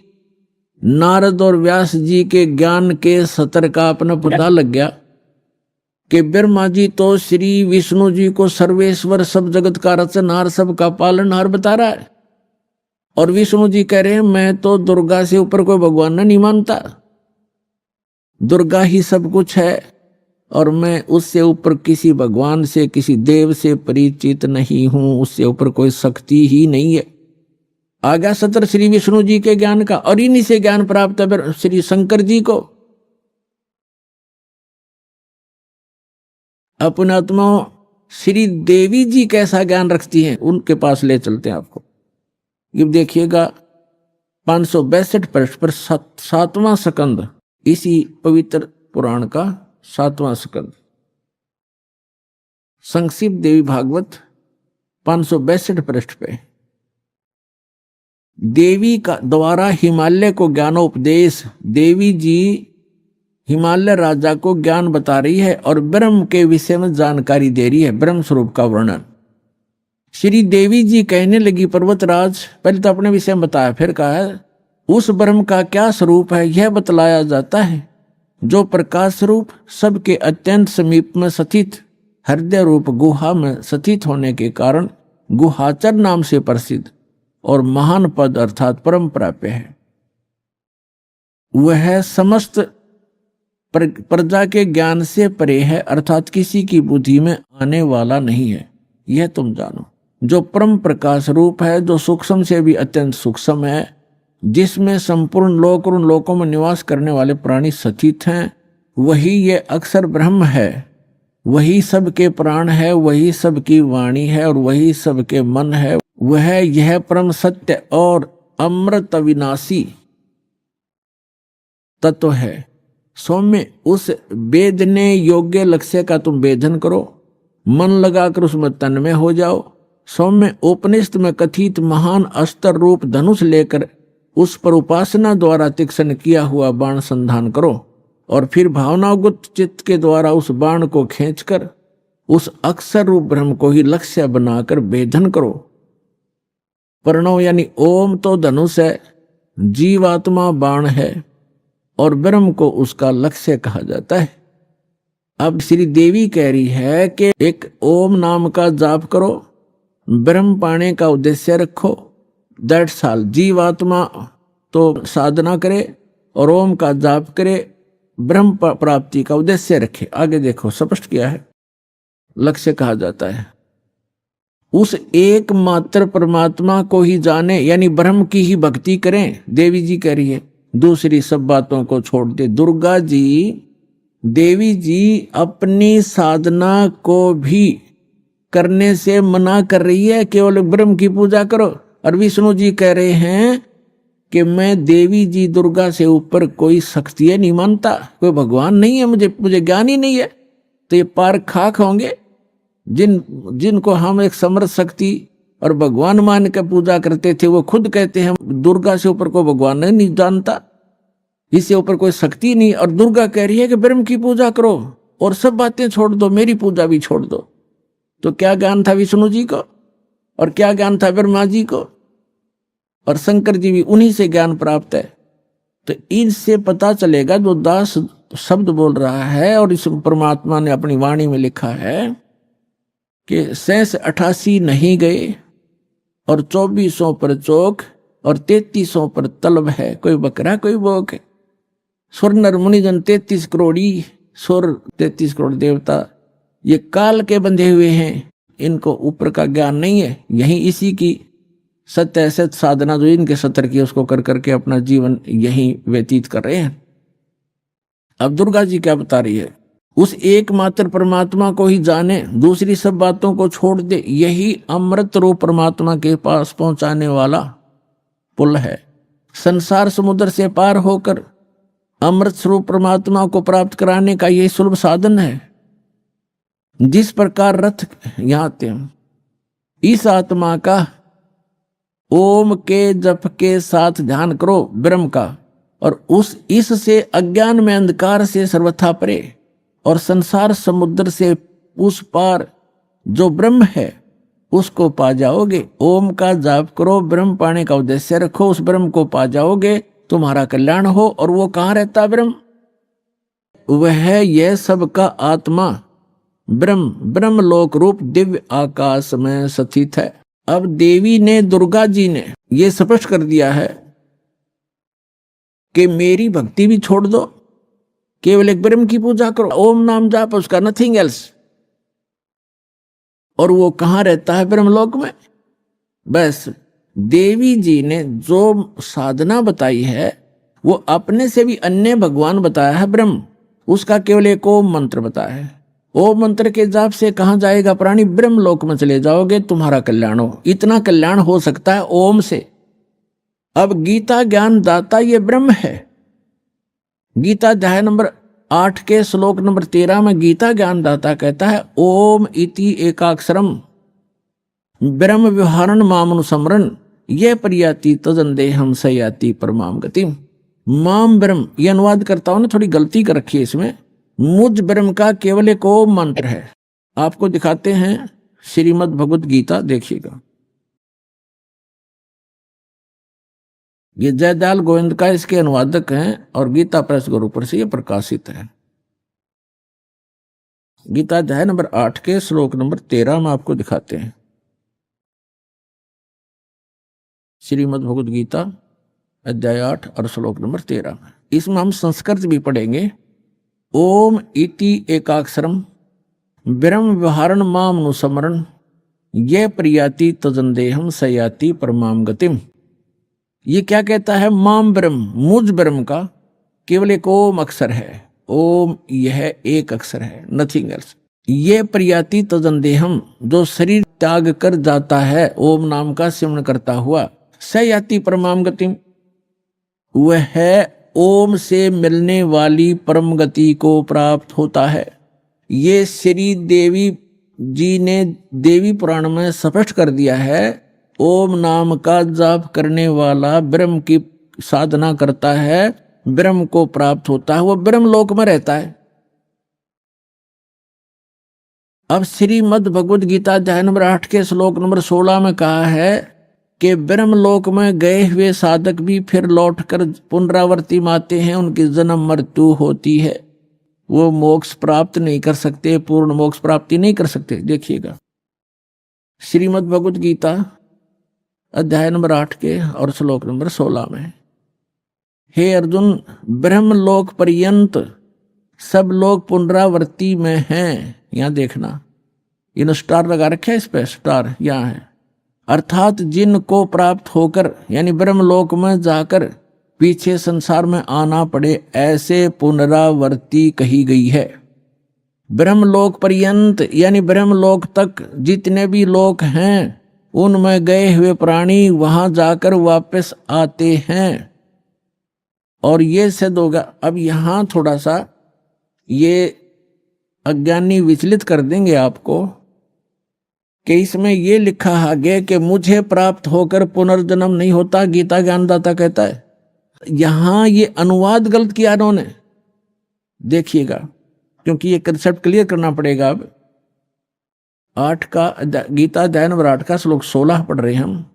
नारद और व्यास जी के ज्ञान के सतर का अपना पता लग गया कि ब्रह्मा जी तो श्री विष्णु जी को सर्वेश्वर, सब जगत का रचनहार, सब का पालनहार बता रहा है। और विष्णु जी कह रहे हैं, मैं तो दुर्गा से ऊपर कोई भगवान नहीं मानता, दुर्गा ही सब कुछ है और मैं उससे ऊपर किसी भगवान से, किसी देव से परिचित नहीं हूं, उससे ऊपर कोई शक्ति ही नहीं है। आ गया सतर श्री विष्णु जी के ज्ञान का। और इन्हीं से ज्ञान प्राप्त है श्री शंकर जी को। अपने आत्मा श्री देवी जी कैसा ज्ञान रखती हैं, उनके पास ले चलते हैं आपको। ये देखिएगा 562 पृष्ठ पर 7वां स्कंद, इसी पवित्र पुराण का 7वां स्कंद, संक्षिप्त देवी भागवत 562 पृष्ठ पे। देवी का द्वारा हिमालय को ज्ञानोपदेश। देवी जी हिमालय राजा को ज्ञान बता रही है और ब्रह्म के विषय में जानकारी दे रही है, ब्रह्म स्वरूप का वर्णन। श्री देवी जी कहने लगी, पर्वतराज, पहले तो अपने विषय में बताया, फिर कहा है उस ब्रह्म का क्या स्वरूप है यह बतलाया जाता है, जो प्रकाश स्वरूप सबके अत्यंत समीप में स्थित हृदय रूप गुहा में स्थित होने के कारण गुहाचर नाम से प्रसिद्ध और महान पद अर्थात परम प्राप्य है। वह समस्त प्रजा के ज्ञान से परे है, अर्थात किसी की बुद्धि में आने वाला नहीं है, यह तुम जानो। जो परम प्रकाश रूप है, जो सूक्ष्म से भी अत्यंत सूक्ष्म है, जिसमें संपूर्ण लोक और उन लोकों में निवास करने वाले प्राणी स्थित हैं, वही ये अक्षर ब्रह्म है, वही सबके प्राण है, वही सबकी वाणी है और वही सबके मन है। वह यह परम सत्य और अमृत अविनाशी तत्व है। सौम्य उस वेदने योग्य लक्ष्य का तुम वेदन करो, मन लगाकर उसमें तन्मय हो जाओ। सौम्य उपनिषद में कथित महान अस्त्र रूप धनुष लेकर उस पर उपासना द्वारा तीक्ष्ण किया हुआ बाण संधान करो और फिर भावनागुत चित्त के द्वारा उस बाण को खींचकर उस अक्षर रूप ब्रह्म को ही लक्ष्य बनाकर वेदन करो। प्रणव यानी ओम तो धनुष है, जीवात्मा बाण है और ब्रह्म को उसका लक्ष्य कहा जाता है। अब श्री देवी कह रही है कि एक ओम नाम का जाप करो, ब्रह्म पाने का उद्देश्य रखो, दैट्स ऑल। जीवात्मा तो साधना करे और ओम का जाप करे, ब्रह्म प्राप्ति का उद्देश्य रखे। आगे देखो स्पष्ट किया है, लक्ष्य कहा जाता है। उस एकमात्र परमात्मा को ही जाने यानी ब्रह्म की ही भक्ति करें। देवी जी कह रही है दूसरी सब बातों को छोड़ दे। दुर्गा जी, देवी जी अपनी साधना को भी करने से मना कर रही है, केवल ब्रह्म की पूजा करो। और विष्णु जी कह रहे हैं कि मैं देवी जी दुर्गा से ऊपर कोई शक्ति नहीं मानता, कोई भगवान नहीं है, मुझे ज्ञान ही नहीं है। तो ये पार खाक होंगे जिनको हम एक समर्थ शक्ति और भगवान मान के पूजा करते थे, वो खुद कहते हैं दुर्गा से ऊपर कोई भगवान नहीं जानता, इससे ऊपर कोई शक्ति नहीं। और दुर्गा कह रही है कि ब्रह्म की पूजा करो और सब बातें छोड़ दो, मेरी पूजा भी छोड़ दो। तो क्या ज्ञान था विष्णु जी को और क्या ज्ञान था ब्रह्मा जी को, और शंकर जी भी उन्हीं से ज्ञान प्राप्त है। तो इनसे पता चलेगा जो दास शब्द बोल रहा है और इस परमात्मा ने अपनी वाणी में लिखा है कि 88 नहीं गए और 2400 पर चौक और 3300 पर तलब है, कोई बकरा कोई बोक है। सुर नर मुनिजन 33 करोड़ी, सुर 33 करोड़ देवता, ये काल के बंधे हुए हैं, इनको ऊपर का ज्ञान नहीं है। यही इसी की सत्य असत साधना जो इनके सत्र की उसको कर करके अपना जीवन यही व्यतीत कर रहे हैं। अब दुर्गा जी क्या बता रही है, उस एकमात्र परमात्मा को ही जाने, दूसरी सब बातों को छोड़ दे। यही अमृत रूप परमात्मा के पास पहुंचाने वाला पुल है। संसार समुद्र से पार होकर अमृत स्वरूप परमात्मा को प्राप्त कराने का यही सुलभ साधन है। जिस प्रकार रथ यहां थे, इस आत्मा का ओम के जप के साथ ध्यान करो ब्रह्म का, और इससे अज्ञान में अंधकार से सर्वथा परे और संसार समुद्र से उस पार जो ब्रह्म है उसको पा जाओगे। ओम का जाप करो, ब्रह्म पाने का उद्देश्य रखो, उस ब्रह्म को पा जाओगे, तुम्हारा कल्याण हो। और वो कहाँ रहता है ब्रह्म? वह यह सबका आत्मा ब्रह्म लोक रूप दिव्य आकाश में स्थित है। अब देवी ने, दुर्गा जी ने ये स्पष्ट कर दिया है कि मेरी भक्ति भी छोड़ दो, केवल एक ब्रह्म की पूजा करो, ओम नाम जाप, उसका नथिंग एल्स। और वो कहाँ रहता है? ब्रह्मलोक में। बस देवी जी ने जो साधना बताई है वो अपने से भी अन्य भगवान बताया है ब्रह्म, उसका केवल एक ओम मंत्र बताया है। ओम मंत्र के जाप से कहाँ जाएगा प्राणी? ब्रह्मलोक में चले जाओगे, तुम्हारा कल्याण हो। इतना कल्याण हो सकता है ओम से। अब गीता ज्ञान दाता ये ब्रह्म है। गीता अध्याय नंबर 8 के श्लोक नंबर 13 में गीता ज्ञान दाता कहता है ओम इति एकाक्षरम ब्रह्म व्यवहारण मामनुसमरण ये परियाति तजन देहम सयाति परमाम गति। माम ब्रह्म, ये अनुवाद करता हूं ना, थोड़ी गलती कर रखी है इसमें। मुझ ब्रह्म का केवल एक ओम मंत्र है। आपको दिखाते हैं श्रीमद् भगवत गीता, देखिएगा। ये जयदयाल गोविंद का इसके अनुवादक हैं और गीता प्रेस गुरुपुर से ये प्रकाशित है। गीता अध्याय नंबर 8 के श्लोक नंबर 13 में आपको दिखाते हैं। श्रीमद् भगवद गीता अध्याय 8 और श्लोक नंबर 13 में। इसमें हम संस्कृत भी पढ़ेंगे। ओम इति एकाक्षरम ब्रह्म व्यवहारण माम अनुस्मरण ये प्रियाति तजंदेहम सयाति परमाम गतिम। ये क्या कहता है? माम ब्रह्म, मुझ ब्रह्म का केवल एक ओम अक्षर है। ओम यह एक अक्षर है, नथिंग एल्स। ये प्रियाति तजंदेहम, जो शरीर त्याग कर जाता है ओम नाम का सिमरण करता हुआ, सयाति परमाम गतिम, वह ओम से मिलने वाली परम गति को प्राप्त होता है। ये श्री देवी जी ने देवी पुराण में स्पष्ट कर दिया है। ओम नाम का जाप करने वाला ब्रह्म की साधना करता है, ब्रह्म को प्राप्त होता है, वो ब्रह्म लोक में रहता है। अब श्रीमद् भगवद गीता अध्याय नंबर 8 के श्लोक नंबर 16 में कहा है कि ब्रह्म लोक में गए हुए साधक भी फिर लौटकर पुनरावर्ती में आते हैं, उनकी जन्म मृत्यु होती है, वो मोक्ष प्राप्त नहीं कर सकते, पूर्ण मोक्ष प्राप्ति नहीं कर सकते। देखिएगा श्रीमद् भगवद गीता अध्याय नंबर 8 के और श्लोक नंबर 16 में, हे अर्जुन, ब्रह्म लोक पर्यंत सब लोग पुनरावर्ती में हैं। यहां देखना, इन स्टार लगा रखे है, इस पे स्टार यहां है। अर्थात जिनको प्राप्त होकर यानी ब्रह्मलोक में जाकर पीछे संसार में आना पड़े, ऐसे पुनरावर्ती कही गई है। ब्रह्मलोक पर्यंत यानी ब्रह्मलोक तक जितने भी लोक हैं, उनमें गए हुए प्राणी वहां जाकर वापस आते हैं। और ये सिद्ध होगा। अब यहां थोड़ा सा ये अज्ञानी विचलित कर देंगे आपको कि इसमें ये लिखा आगे कि मुझे प्राप्त होकर पुनर्जन्म नहीं होता, गीता ज्ञानदाता कहता है। यहां ये अनुवाद गलत किया इन्होंने, देखिएगा, क्योंकि ये कंसेप्ट क्लियर करना पड़ेगा। अब 8 का गीता अध्याय नंबर 8 का श्लोक 16 पढ़ रहे हैं हम।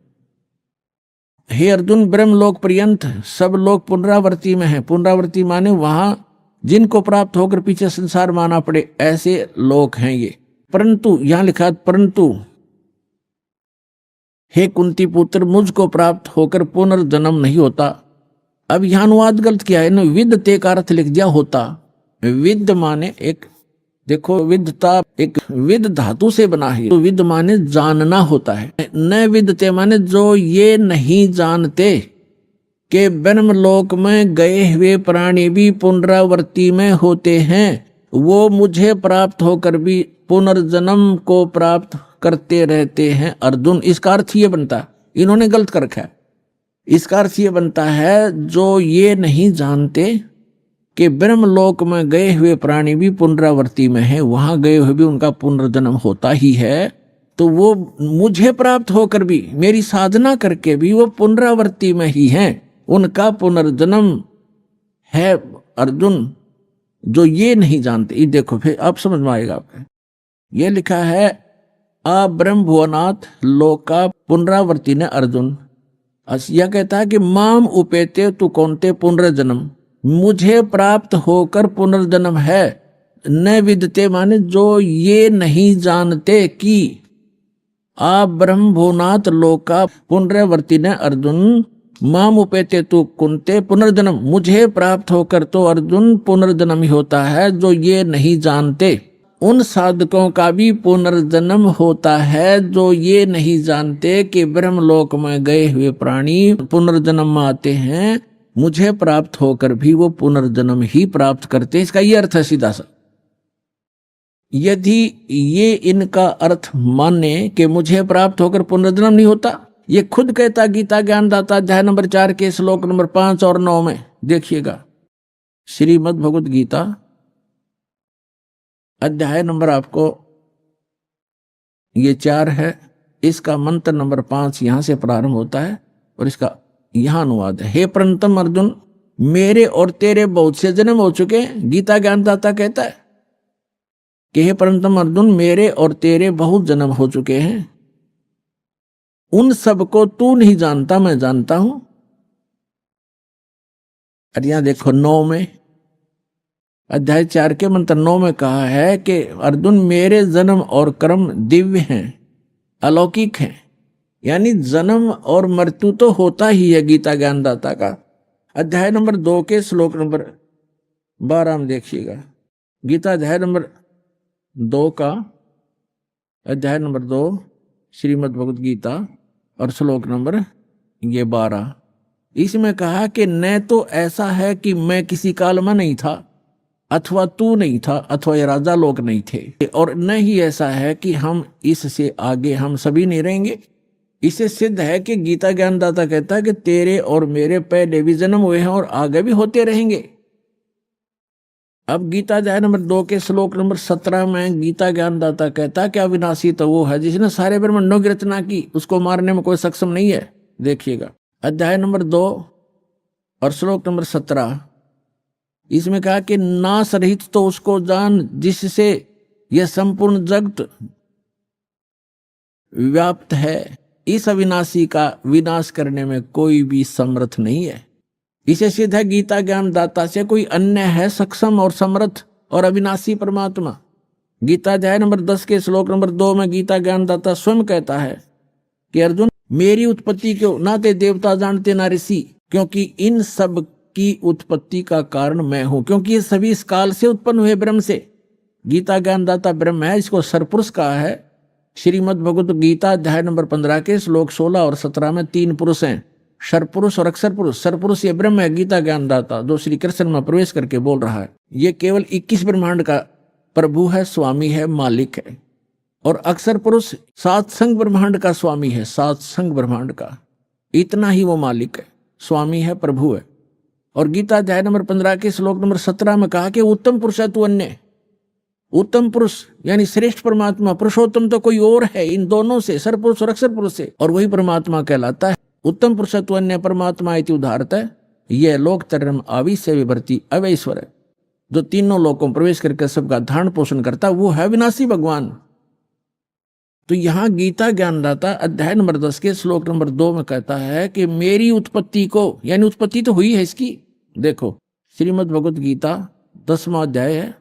हे अर्जुन, ब्रह्मलोक पर्यंत सब लोग पुनरावर्ती में हैं। पुनरावर्ती माने वहां जिनको प्राप्त होकर पीछे संसार में आना पड़े, ऐसे लोग हैं ये। परंतु यहां लिखा, परंतु हे कुंती पुत्र, मुझको प्राप्त होकर पुनर्जन्म नहीं होता। अब यहां अनुवाद गलत किया है, विद्यते का अर्थ लिख दिया होता। विद्य माने एक, देखो विद्यता एक विद धातु से बना है, तो विद माने जानना होता है। न विद्यते माने जो ये नहीं जानते कि ब्रह्मलोक में गए हुए प्राणी भी पुनरावर्ती में होते हैं, वो मुझे प्राप्त होकर भी पुनर्जन्म को प्राप्त करते रहते हैं। अर्जुन, इसका अर्थ ये बनता, इन्होंने गलत कर रखा है। इसका अर्थ ये बनता है, जो ये नहीं जानते कि ब्रह्मलोक में गए हुए प्राणी भी पुनरावर्ती में हैं, वहां गए हुए भी उनका पुनर्जन्म होता ही है, तो वो मुझे प्राप्त होकर भी, मेरी साधना करके भी वो पुनरावर्ती में ही हैं, उनका पुनर्जन्म है। अर्जुन, जो ये नहीं जानते, ये देखो फिर अब समझ में आएगा आपको। ये लिखा है, आ ब्रह्म भुवनाथ लोका पुनरावर्ती ने अर्जुन। यह कहता है कि माम उपेते तु कौनते पुनर्जन्म, मुझे प्राप्त होकर पुनर्जन्म है। न विदते माने जो ये नहीं जानते कि आ ब्रह्म भुवनाथ लोका पुनरावर्ती ने अर्जुन, माम उपेते तु कुंते पुनर्जन्म, मुझे प्राप्त होकर तो अर्जुन पुनर्जन्म ही होता है। जो ये नहीं जानते, उन साधकों का भी पुनर्जन्म होता है जो ये नहीं जानते कि ब्रह्मलोक में गए हुए प्राणी पुनर्जन्म में आते हैं, मुझे प्राप्त होकर भी वो पुनर्जन्म ही प्राप्त करते हैं। इसका ये अर्थ है सीधा सा। यदि ये इनका अर्थ माने कि मुझे प्राप्त होकर पुनर्जन्म नहीं होता, ये खुद कहता गीता ज्ञानदाता अध्याय नंबर 4 के श्लोक नंबर 5 और 9 में। देखिएगा श्रीमद् भगवद गीता अध्याय नंबर आपको ये 4 है, इसका मंत्र नंबर 5 यहां से प्रारंभ होता है और इसका यहां अनुवाद है। हे प्रणतम अर्जुन, मेरे और तेरे बहुत से जन्म हो चुके हैं। गीता ज्ञानदाता कहता है कि हे प्रणतम अर्जुन, मेरे और तेरे बहुत जन्म हो चुके हैं, उन सबको तू नहीं जानता, मैं जानता हूं। और यहां देखो 9 में, अध्याय 4 के मंत्र 9 में कहा है कि अर्जुन मेरे जन्म और कर्म दिव्य हैं, अलौकिक हैं। यानी जन्म और मृत्यु तो होता ही है गीता ज्ञानदाता का। अध्याय नंबर 2 के श्लोक नंबर 12 में देखिएगा। गीता अध्याय नंबर 2 का अध्याय नंबर 2 श्रीमद् भगवद गीता और श्लोक नंबर ये 12। इसमें कहा कि न तो ऐसा है कि मैं किसी काल में नहीं था, अथवा तू नहीं था, अथवा ये राजा लोग नहीं थे, और न ही ऐसा है कि हम इससे आगे हम सभी नहीं रहेंगे। इसे सिद्ध है कि गीता ज्ञानदाता कहता है कि तेरे और मेरे पहले भी जन्म हुए हैं और आगे भी होते रहेंगे। अब गीता अध्याय नंबर 2 के श्लोक नंबर 17 में गीता ज्ञानदाता कहता है कि अविनाशी तो वो है जिसने सारे ब्रह्मांडों की रचना की, उसको मारने में कोई सक्षम नहीं है। देखिएगा अध्याय नंबर 2 और श्लोक नंबर 17, इसमें कहा कि नाश रहित तो उसको जान जिससे यह संपूर्ण जगत व्याप्त है। इस अविनाशी का विनाश करने में कोई भी समर्थ नहीं है। इसे सिद्ध है गीता ज्ञानदाता से कोई अन्य है सक्षम और समर्थ और अविनाशी परमात्मा। गीता अध्याय नंबर 10 के श्लोक नंबर 2 में गीता ज्ञानदाता स्वयं कहता है कि अर्जुन मेरी उत्पत्ति को ना ते देवता जानते ना ऋषि, क्योंकि इन सब की उत्पत्ति का कारण मैं हूं, क्योंकि ये सभी इस काल से उत्पन्न हुए ब्रह्म से। गीता ज्ञानदाता ब्रह्म है, इसको सरपुरुष कहा है। श्रीमद् भगवद गीता अध्याय नंबर 15 के श्लोक 16 और 17 में 3 पुरुष हैं, सरपुरुष और अक्षर पुरुष। सरपुरुष ये ब्रह्म है गीता ज्ञानदाता, जो श्री कृष्ण में प्रवेश करके बोल रहा है। ये केवल 21 ब्रह्मांड का प्रभु है, स्वामी है, मालिक है। और अक्षर पुरुष 7 संग ब्रह्मांड का स्वामी है, 7 संग ब्रह्मांड का, इतना ही वो मालिक है, स्वामी है, प्रभु है। और गीता अध्याय नंबर 15 के श्लोक नंबर 17 में कहा कि उत्तम पुरुष है तू अन्य। उत्तम पुरुष यानी श्रेष्ठ परमात्मा, पुरुषोत्तम तो कोई और है इन दोनों से, सरपुरुष और अक्षर पुरुष से, और वही परमात्मा कहलाता है। उत्तम पुरुष तू अन्य परमात्मा इति उदाहरत है, यह लोक तरम आविश्य विभर्ति अवैश्वर है, जो तीनों लोकों में प्रवेश करके सबका धारण पोषण करता, वो है विनाशी भगवान। तो यहां गीता ज्ञानदाता अध्याय नंबर 10 के श्लोक नंबर 2 में कहता है कि मेरी उत्पत्ति को, यानी उत्पत्ति तो हुई है इसकी। देखो श्रीमद् भगवद गीता 10वां अध्याय है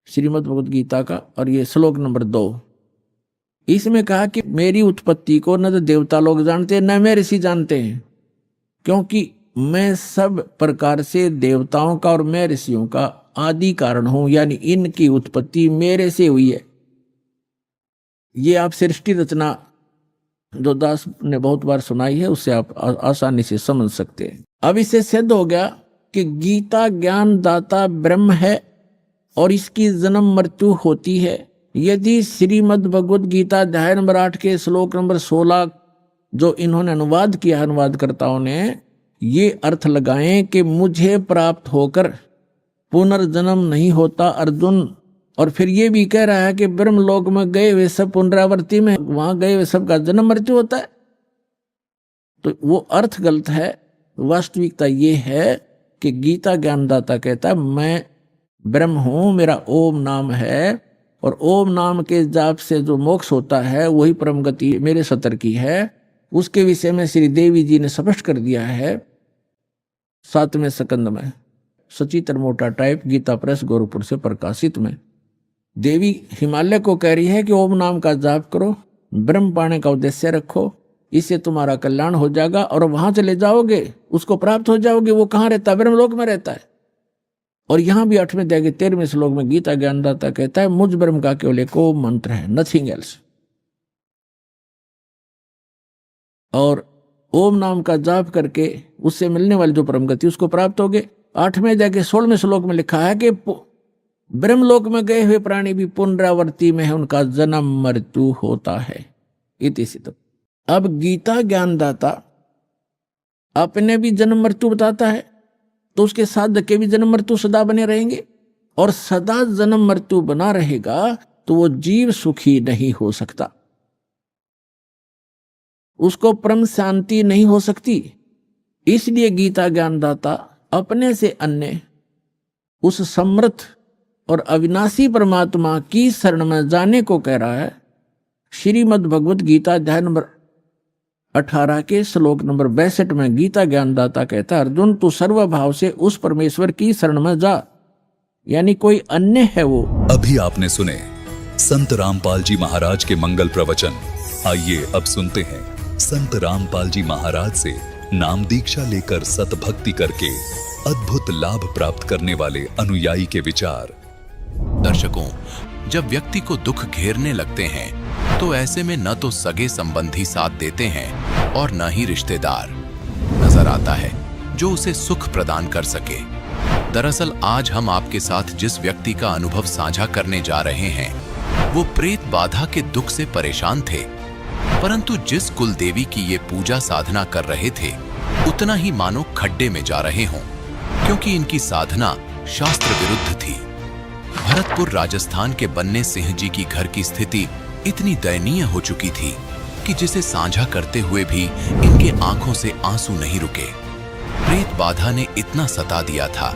श्रीमद् भगवद गीता का, और ये श्लोक नंबर 2, इसमें कहा कि मेरी उत्पत्ति को न तो देवता लोग जानते हैं न मैं ऋषि जानते हैं, क्योंकि मैं सब प्रकार से देवताओं का और मैं ऋषियों का आदि कारण हूं, यानी इनकी उत्पत्ति मेरे से हुई है। ये आप सृष्टि रचना जो दास ने बहुत बार सुनाई है, उससे आप आसानी से समझ सकते हैं। अब इससे सिद्ध हो गया कि गीता ज्ञान दाता ब्रह्म है और इसकी जन्म मृत्यु होती है। यदि श्रीमद् भगवद गीता अध्याय नंबर 8 के श्लोक नंबर 16 जो इन्होंने अनुवाद किया, अनुवादकर्ताओं ने ये अर्थ लगाएं कि मुझे प्राप्त होकर पुनर्जन्म नहीं होता अर्जुन, और फिर ये भी कह रहा है कि ब्रह्मलोक में गए हुए सब पुनरावृत्ति में, वहां गए हुए सबका जन्म मृत्यु होता है, तो वो अर्थ गलत है। वास्तविकता ये है कि गीता ज्ञानदाता कहता है मैं ब्रह्म हूं, मेरा ओम नाम है, और ओम नाम के जाप से जो मोक्ष होता है वही परम गति मेरे सतर की है। उसके विषय में श्री देवी जी ने स्पष्ट कर दिया है 7वें स्कंद में, सचित्र मोटा टाइप, गीता प्रेस गोरखपुर से प्रकाशित में। देवी हिमालय को कह रही है कि ओम नाम का जाप करो, ब्रह्म पाने का उद्देश्य रखो, इससे तुम्हारा कल्याण हो जाएगा और वहां चले जाओगे, उसको प्राप्त हो जाओगे। वो कहाँ रहता है? ब्रह्मलोक में रहता है। और यहां भी 8वें अध्याय के 13वें श्लोक में गीता ज्ञानदाता कहता है मुझ ब्रह्म का केवल एक ओम मंत्र है, नथिंग एल्स। और ओम नाम का जाप करके उससे मिलने वाली जो परम गति उसको प्राप्त होगे। 8वें अध्याय के 16वें श्लोक में लिखा है कि ब्रह्मलोक में गए हुए प्राणी भी पुनरावृत्ति में है, उनका जन्म मृत्यु होता है। इति सिद्ध। अब गीता ज्ञानदाता अपने भी जन्म मृत्यु बताता है, तो उसके साथ के भी जन्म मृत्यु सदा बने रहेंगे, और सदा जन्म मृत्यु बना रहेगा तो वो जीव सुखी नहीं हो सकता, उसको परम शांति नहीं हो सकती। इसलिए गीता ज्ञानदाता अपने से अन्य उस समर्थ और अविनाशी परमात्मा की शरण में जाने को कह रहा है। श्रीमद् भगवद गीता अध्याय नंबर 18 के श्लोक नंबर 62 में गीता ज्ञानदाता कहता है अर्जुन तू सर्वभाव से उस परमेश्वर की शरण में जा यानी कोई अन्य है वो। अभी आपने सुने संत रामपाल जी महाराज के मंगल प्रवचन। आइए अब सुनते हैं संत रामपाल जी महाराज से नाम दीक्षा लेकर सतभक्ति करके अद्भुत लाभ प्राप्त करने वाले अनुयायी के विचार। दर्शकों, जब व्यक्ति को दुख घेरने लगते हैं तो ऐसे में न तो सगे संबंधी साथ देते हैं और न ही रिश्तेदार नजर आता है जो उसे सुख प्रदान कर सके। दरअसल आज हम आपके साथ जिस व्यक्ति का अनुभव साझा करने जा रहे हैं वो प्रेत बाधा के दुख से परेशान थे, परंतु जिस कुल देवी की ये पूजा साधना कर रहे थे उतना ही मानो खड्डे में जा रहे हों, क्योंकि इनकी साधना शास्त्र विरुद्ध थी। भरतपुर राजस्थान के बन्ने सिंह जी की घर की स्थिति इतनी दयनीय हो चुकी थी कि जिसे साझा करते हुए भी इनके आंखों से आंसू नहीं रुके। प्रेत बाधा ने इतना सता दिया था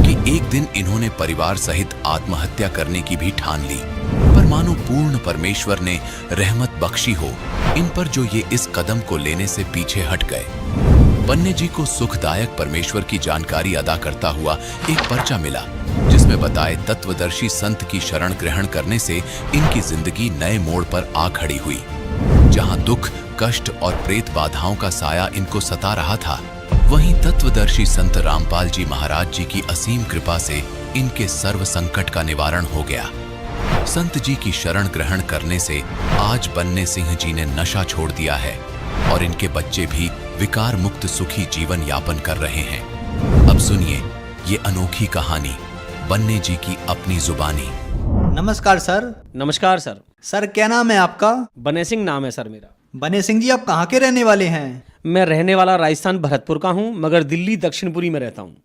कि एक दिन इन्होंने परिवार सहित आत्महत्या करने की भी ठान ली, पर मानो पूर्ण परमेश्वर ने रहमत बख्शी हो इन पर जो ये इस कदम को लेने से पीछे हट गए। बन्ने जी को सुखदायक परमेश्वर की जानकारी अदा करता हुआ एक पर्चा मिला जिसमें बताए तत्वदर्शी संत की शरण ग्रहण करने से इनकी जिंदगी नए मोड़ पर आ खड़ी हुई। जहां दुख, कष्ट और प्रेत बाधाओं का साया इनको सता रहा था, वहीं तत्वदर्शी संत रामपाल जी महाराज जी की असीम कृपा से इनके सर्व संकट का निवारण हो गया। संत जी की शरण ग्रहण करने से आज बन्ने सिंह जी ने नशा छोड़ दिया है और इनके बच्चे भी विकार मुक्त सुखी जीवन यापन कर रहे हैं। अब सुनिए ये अनोखी कहानी बन्ने जी की अपनी जुबानी। नमस्कार सर। नमस्कार सर। सर क्या नाम है आपका? बने सिंह नाम है सर मेरा। बने सिंह जी, आप कहाँ के रहने वाले हैं? मैं रहने वाला राजस्थान भरतपुर का हूँ, मगर दिल्ली दक्षिणपुरी में रहता हूँ।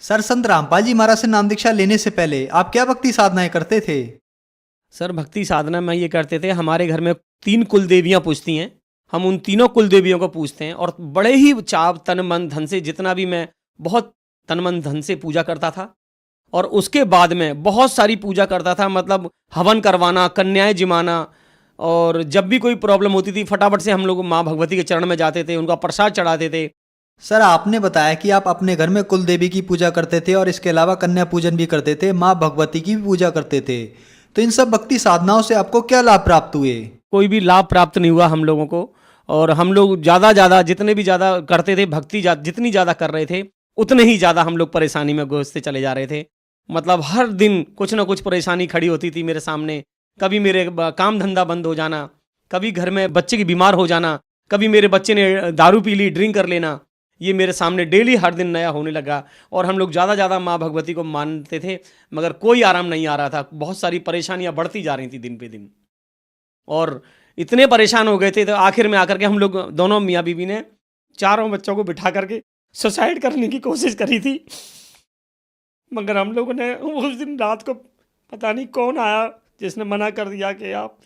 सर, संत रामपाल जी महाराज से नाम दीक्षा लेने से पहले आप क्या भक्ति साधनाएं करते थे? सर भक्ति साधना में ये करते थे, हमारे घर में 3 कुल देवियाँ पूजती हैं, हम उन तीनों कुल देवियों को पूजते हैं और बड़े ही चाव तन मन धन से, जितना भी मैं बहुत तन मन धन से पूजा करता था। और उसके बाद में बहुत सारी पूजा करता था, मतलब हवन करवाना, कन्याएं जिमाना, और जब भी कोई प्रॉब्लम होती थी फटाफट से हम लोग माँ भगवती के चरण में जाते थे, उनका प्रसाद चढ़ाते थे। सर, आपने बताया कि आप अपने घर में कुल देवी की पूजा करते थे और इसके अलावा कन्या पूजन भी करते थे, माँ भगवती की भी पूजा करते थे, तो इन सब भक्ति साधनाओं से आपको क्या लाभ प्राप्त हुए? कोई भी लाभ प्राप्त नहीं हुआ हम लोगों को, और हम लोग ज़्यादा जितने भी ज़्यादा करते थे भक्ति, जितनी ज़्यादा कर रहे थे उतने ही ज़्यादा हम लोग परेशानी में घुसते चले जा रहे थे। मतलब हर दिन कुछ ना कुछ परेशानी खड़ी होती थी मेरे सामने। कभी मेरे काम धंधा बंद हो जाना, कभी घर में बच्चे की बीमार हो जाना, कभी मेरे बच्चे ने दारू पी ली, ड्रिंक कर लेना, ये मेरे सामने डेली हर दिन नया होने लगा। और हम लोग ज़्यादा माँ भगवती को मानते थे, मगर कोई आराम नहीं आ रहा था। बहुत सारी परेशानियाँ बढ़ती जा रही थी दिन पे दिन, और इतने परेशान हो गए थे तो आखिर में आकर के हम लोग दोनों मियाँ बीवी ने चारों बच्चों को बिठा करके सुसाइड करने की कोशिश करी थी। मगर हम लोगों ने उस दिन रात को पता नहीं कौन आया जिसने मना कर दिया कि आप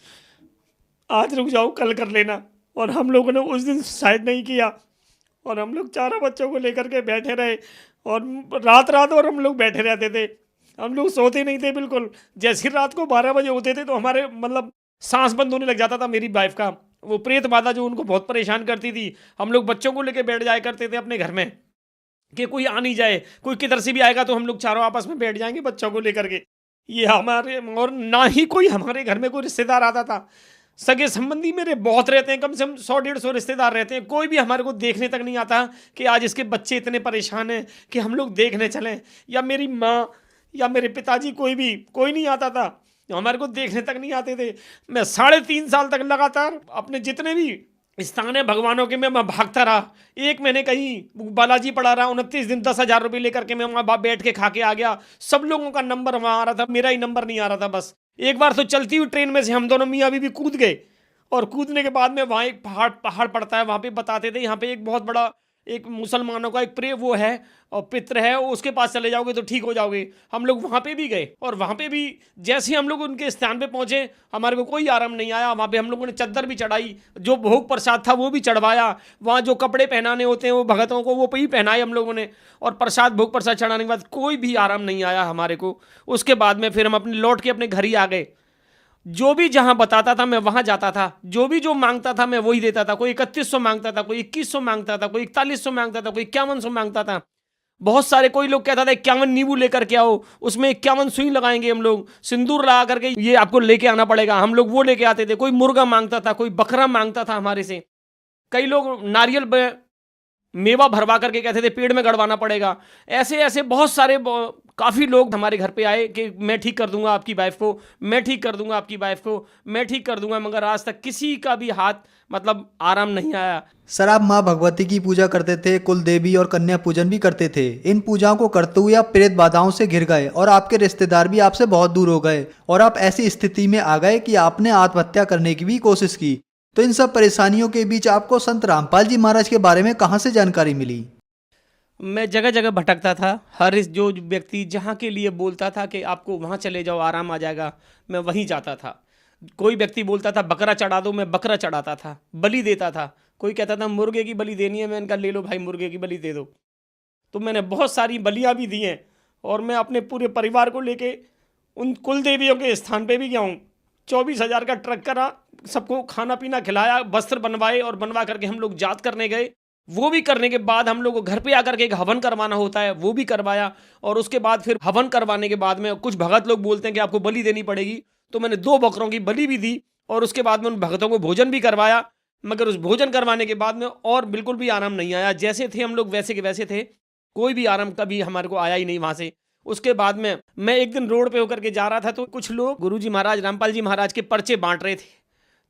आज रुक जाओ, कल कर लेना। और हम लोगों ने उस दिन सुसाइड नहीं किया, और हम लोग चारों बच्चों को लेकर के बैठे रहे, और रात और हम लोग बैठे रहते थे। हम लोग सोते नहीं थे बिल्कुल। जैसे रात को 12 बजे होते थे तो हमारे मतलब सांस बंद होने लग जाता था मेरी वाइफ का। वो प्रेत बाधा जो उनको बहुत परेशान करती थी, हम लोग बच्चों को लेकर बैठ जाया करते थे अपने घर में कि कोई आ नहीं जाए, कोई किधर से भी आएगा तो हम लोग चारों आपस में बैठ जाएंगे बच्चों को लेकर के। ये हमारे, और ना ही कोई हमारे घर में कोई रिश्तेदार आता था। सगे संबंधी मेरे बहुत रहते हैं, कम से कम 100-150 रिश्तेदार रहते हैं। कोई भी हमारे को देखने तक नहीं आता कि आज इसके बच्चे इतने परेशान हैं कि हम लोग देखने चलें, या मेरी माँ या मेरे पिताजी, कोई नहीं आता था, हमारे को देखने तक नहीं आते थे। मैं 3.5 साल तक लगातार अपने जितने भी स्थान है भगवानों के में मैं भागता रहा। एक महीने कहीं बालाजी पड़ा रहा, 29 दिन 10,000 रुपये लेकर के मैं वहाँ बैठ के खा के आ गया। सब लोगों का नंबर वहाँ आ रहा था, मेरा ही नंबर नहीं आ रहा था। बस एक बार तो चलती हुई ट्रेन में से हम दोनों मियाँ बीवी कूद गए, और कूदने के बाद में वहाँ एक पहाड़ पड़ता है, वहाँ पे बताते थे यहाँ पे एक बहुत बड़ा एक मुसलमानों का एक वो है और पित्र है, उसके पास चले जाओगे तो ठीक हो जाओगे। हम लोग वहाँ पे भी गए, और वहाँ पे भी जैसे ही हम लोग उनके स्थान पे पहुँचे हमारे को कोई आराम नहीं आया। वहाँ पे हम लोगों ने चद्दर भी चढ़ाई, जो भोग प्रसाद था वो भी चढ़वाया, वहाँ जो कपड़े पहनाने होते हैं वो भगतों को वो भी पहनाए हम लोगों ने, और प्रसाद भोग प्रसाद चढ़ाने के बाद कोई भी आराम नहीं आया हमारे को। उसके बाद में फिर हम अपने लौट के अपने घर ही आ गए। जो भी जहाँ बताता था मैं वहाँ जाता था, जो मांगता था मैं वही देता था। कोई 3100 मांगता था, कोई 2100 मांगता था, कोई 4100 मांगता था, कोई 5100 मांगता था। बहुत सारे, कोई लोग कहता था 51 नींबू लेकर के आओ, उसमें 51 सुई लगाएंगे हम लोग, सिंदूर लगा करके ये आपको लेके आना पड़ेगा। हम लोग वो लेके आते थे। कोई मुर्गा मांगता था, कोई बकरा मांगता था हमारे से। कई लोग नारियल मेवा भरवा करके कहते थे पेड़ में गड़वाना पड़ेगा। ऐसे ऐसे बहुत सारे काफ़ी लोग हमारे घर पे आए कि मैं ठीक कर दूंगा आपकी वाइफ को, मैं ठीक कर दूंगा आपकी वाइफ को, मैं ठीक कर दूंगा, मगर आज तक किसी का भी हाथ मतलब आराम नहीं आया। सर, आप माँ भगवती की पूजा करते थे, कुल देवी और कन्या पूजन भी करते थे। इन पूजाओं को करते हुए आप प्रेत बाधाओं से घिर गए और आपके रिश्तेदार भी आपसे बहुत दूर हो गए और आप ऐसी स्थिति में आ गए कि आपने आत्महत्या करने की भी कोशिश की। तो इन सब परेशानियों के बीच आपको संत रामपाल जी महाराज के बारे में कहाँ से जानकारी मिली? मैं जगह जगह भटकता था। हर इस जो व्यक्ति जहाँ के लिए बोलता था कि आपको वहाँ चले जाओ आराम आ जाएगा, मैं वहीं जाता था। कोई व्यक्ति बोलता था बकरा चढ़ा दो, मैं बकरा चढ़ाता था, बलि देता था। कोई कहता था मुर्गे की बलि देनी है, मैं इनका ले लो भाई मुर्गे की बलि दे दो। तो मैंने बहुत सारी बलियाँ भी दी हैं और मैं अपने पूरे परिवार को लेके उन कुल देवियों के स्थान पे भी गया हूँ। 24,000 का ट्रक करा, सबको खाना पीना खिलाया, वस्त्र बनवाए और बनवा करके हम लोग जात करने गए। वो भी करने के बाद हम लोग को घर पे आकर के एक हवन करवाना होता है, वो भी करवाया। और उसके बाद फिर हवन करवाने के बाद में कुछ भगत लोग बोलते हैं कि आपको बलि देनी पड़ेगी, तो मैंने 2 बकरों की बलि भी दी और उसके बाद में उन भगतों को भोजन भी करवाया। मगर उस भोजन करवाने के बाद में और बिल्कुल भी आराम नहीं आया। जैसे थे हम लोग वैसे के वैसे थे, कोई भी आराम कभी हमारे को आया ही नहीं वहाँ से। उसके बाद में मैं एक दिन रोड पे होकर के जा रहा था तो कुछ लोग गुरुजी महाराज, रामपाल जी महाराज के पर्चे बांट रहे थे।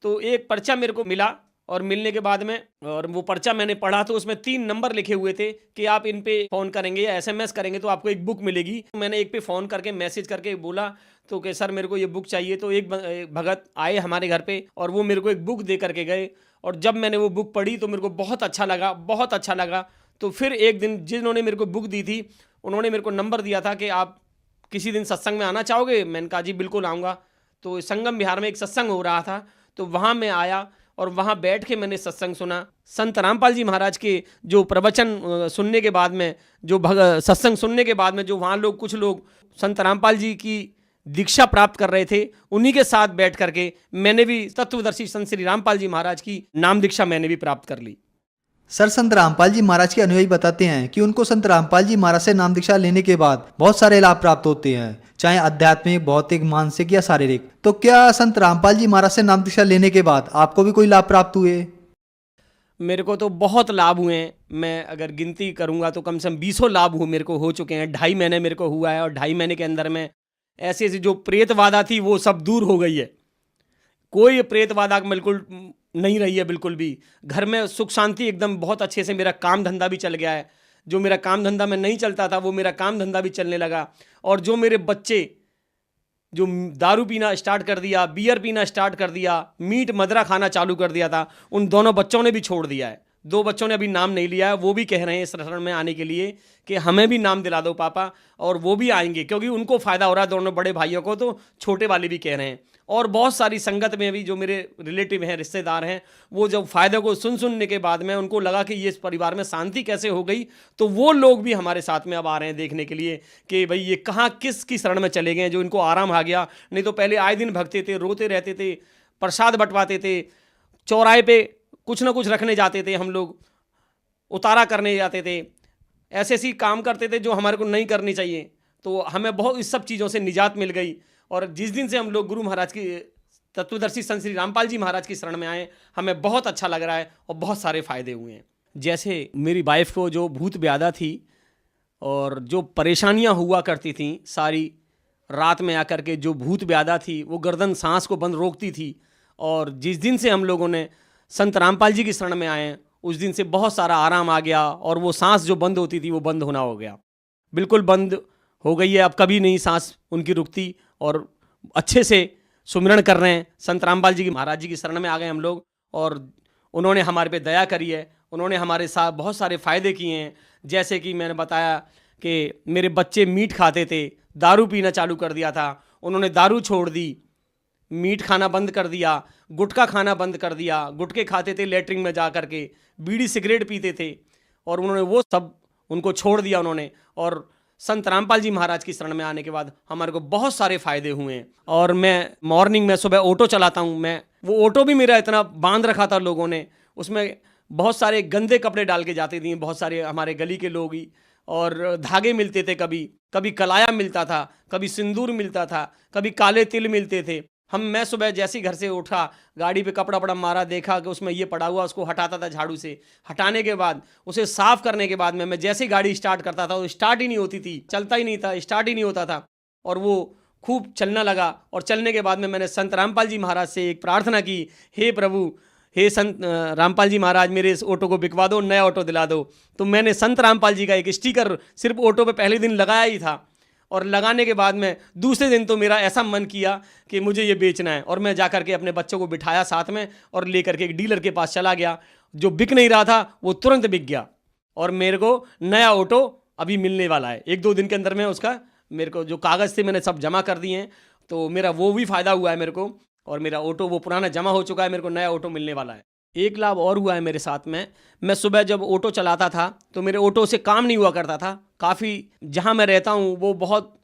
तो एक पर्चा मेरे को मिला और मिलने के बाद में और वो पर्चा मैंने पढ़ा तो उसमें 3 नंबर लिखे हुए थे कि आप इन पे फ़ोन करेंगे या SMS करेंगे तो आपको एक बुक मिलेगी। मैंने एक पे फ़ोन करके मैसेज करके बोला तो कि सर मेरे को ये बुक चाहिए। तो एक भगत आए हमारे घर पे और वो मेरे को एक बुक दे करके गए और जब मैंने वो बुक पढ़ी तो मेरे को बहुत अच्छा लगा, बहुत अच्छा लगा। तो फिर एक दिन जिन्होंने मेरे को बुक दी थी उन्होंने मेरे को नंबर दिया था कि आप किसी दिन सत्संग में आना चाहोगे? मैंने कहा जी बिल्कुल आऊँगा। तो संगम विहार में एक सत्संग हो रहा था तो वहाँ मैं आया और वहाँ बैठ के मैंने सत्संग सुना। संत रामपाल जी महाराज के जो प्रवचन सुनने के बाद में, जो सत्संग सुनने के बाद में जो वहाँ लोग कुछ लोग संत रामपाल जी की दीक्षा प्राप्त कर रहे थे, उन्हीं के साथ बैठ करके मैंने भी तत्वदर्शी संत श्री रामपाल जी महाराज की नाम दीक्षा मैंने भी प्राप्त कर ली। सर, संत रामपाल जी महाराज के अनुयायी बताते हैं कि उनको संत रामपाल जी महाराज से नाम दीक्षा लेने के बाद बहुत सारे लाभ प्राप्त होते हैं, चाहे आध्यात्मिक, भौतिक, मानसिक या शारीरिक। तो क्या संत रामपाल जी महाराज से नाम दीक्षा लेने के बाद आपको भी कोई लाभ प्राप्त हुए? मेरे को तो बहुत लाभ हुए हैं। मैं अगर गिनती करूंगा तो कम से कम 20 लाभ मेरे को हो चुके हैं। 2.5 महीने मेरे को हुआ है और 2.5 महीने के अंदर में ऐसी ऐसी जो प्रेत बाधा थी वो सब दूर हो गई है। कोई प्रेत बाधा बिल्कुल नहीं रही है, बिल्कुल भी। घर में सुख शांति एकदम बहुत अच्छे से। मेरा काम धंधा भी चल गया है। जो मेरा काम धंधा में नहीं चलता था वो मेरा काम धंधा भी चलने लगा। और जो मेरे बच्चे जो दारू पीना स्टार्ट कर दिया, बियर पीना स्टार्ट कर दिया, मीट मदरा खाना चालू कर दिया था, उन दोनों बच्चों ने भी छोड़ दिया है। 2 बच्चों ने अभी नाम नहीं लिया है, वो भी कह रहे हैं इस शरण में आने के लिए कि हमें भी नाम दिला दो पापा, और वो भी आएंगे क्योंकि उनको फ़ायदा हो रहा है। दोनों बड़े भाइयों को तो छोटे वाले भी कह रहे हैं। और बहुत सारी संगत में भी जो मेरे रिलेटिव हैं, रिश्तेदार हैं, वो जब फ़ायदे को सुनने के बाद में उनको लगा कि ये इस परिवार में शांति कैसे हो गई, तो वो लोग भी हमारे साथ में अब आ रहे हैं देखने के लिए कि भाई ये कहाँ किसकी शरण में चले गए जो इनको आराम आ गया। नहीं तो पहले आए दिन भगते थे, रोते रहते थे, प्रसाद बंटवाते थे, चौराहे पे कुछ ना कुछ रखने जाते थे, हम लोग उतारा करने जाते थे, ऐसे ऐसी काम करते थे जो हमारे को नहीं करनी चाहिए। तो हमें बहुत इस सब चीज़ों से निजात मिल गई। और जिस दिन से हम लोग गुरु महाराज की तत्वदर्शी संत श्री रामपाल जी महाराज की शरण में आए, हमें बहुत अच्छा लग रहा है और बहुत सारे फ़ायदे हुए हैं। जैसे मेरी वाइफ को जो भूत व्याधा थी और जो परेशानियां हुआ करती थीं, सारी रात में आकर के जो भूत व्याधा थी वो गर्दन सांस को बंद रोकती थी। और जिस दिन से हम लोगों ने संत रामपाल जी की शरण में आए उस दिन से बहुत सारा आराम आ गया और वो सांस जो बंद होती थी वो बंद होना हो गया, बिल्कुल बंद हो गई है। अब कभी नहीं सांस उनकी रुकती और अच्छे से सुमिरन कर रहे हैं। संत रामपाल जी की महाराज जी की शरण में आ गए हम लोग और उन्होंने हमारे पे दया करी है। उन्होंने हमारे साथ बहुत सारे फ़ायदे किए हैं। जैसे कि मैंने बताया कि मेरे बच्चे मीट खाते थे, दारू पीना चालू कर दिया था, उन्होंने दारू छोड़ दी, मीट खाना बंद कर दिया, गुटखा खाना बंद कर दिया। गुटखे खाते थे लेटरिन में जा कर के, बीड़ी सिगरेट पीते थे और उन्होंने वो सब उनको छोड़ दिया उन्होंने। और संत रामपाल जी महाराज की शरण में आने के बाद हमारे को बहुत सारे फ़ायदे हुए हैं। और मैं मॉर्निंग में सुबह ऑटो चलाता हूँ। मैं वो ऑटो भी मेरा इतना बांध रखा था लोगों ने, उसमें बहुत सारे गंदे कपड़े डाल के जाते थे बहुत सारे हमारे गली के लोग ही, और धागे मिलते थे, कभी कभी कलाया मिलता था, कभी सिंदूर मिलता था, कभी काले तिल मिलते थे। मैं सुबह जैसे ही घर से उठा, गाड़ी पे कपड़ा वपड़ा मारा, देखा कि उसमें ये पड़ा हुआ, उसको हटाता था झाड़ू से। हटाने के बाद उसे साफ करने के बाद में मैं जैसे ही गाड़ी स्टार्ट करता था, वो स्टार्ट ही नहीं होती थी, चलता ही नहीं था, स्टार्ट ही नहीं होता था। और वो खूब चलना लगा। और चलने के बाद में मैंने संत रामपाल जी महाराज से एक प्रार्थना की, हे प्रभु, हे संत रामपाल जी महाराज, मेरे इस ऑटो को बिकवा दो, नया ऑटो दिला दो। तो मैंने संत रामपाल जी का एक स्टिकर सिर्फ ऑटो पे पहले दिन लगाया ही था, और लगाने के बाद में दूसरे दिन तो मेरा ऐसा मन किया कि मुझे ये बेचना है, और मैं जाकर के अपने बच्चों को बिठाया साथ में और लेकर के एक डीलर के पास चला गया। जो बिक नहीं रहा था वो तुरंत बिक गया, और मेरे को नया ऑटो अभी मिलने वाला है। 1-2 दिन के अंदर में उसका मेरे को जो कागज़ थे मैंने सब जमा कर दिए हैं, तो मेरा वो भी फ़ायदा हुआ है मेरे को, और मेरा ऑटो वो पुराना जमा हो चुका है, मेरे को नया ऑटो मिलने वाला है। एक लाभ और हुआ है मेरे साथ में, मैं सुबह जब ऑटो चलाता था तो मेरे ऑटो से काम नहीं हुआ करता था। काफ़ी जहाँ मैं रहता हूँ वो बहुत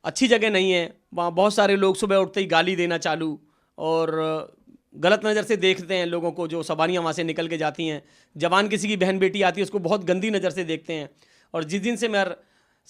अच्छी जगह नहीं है, वहाँ बहुत सारे लोग सुबह उठते ही गाली देना चालू, और गलत नज़र से देखते हैं लोगों को, जो सवारियाँ वहाँ से निकल के जाती हैं। जवान किसी की बहन बेटी आती है उसको बहुत गंदी नज़र से देखते हैं। और जिस दिन से मैं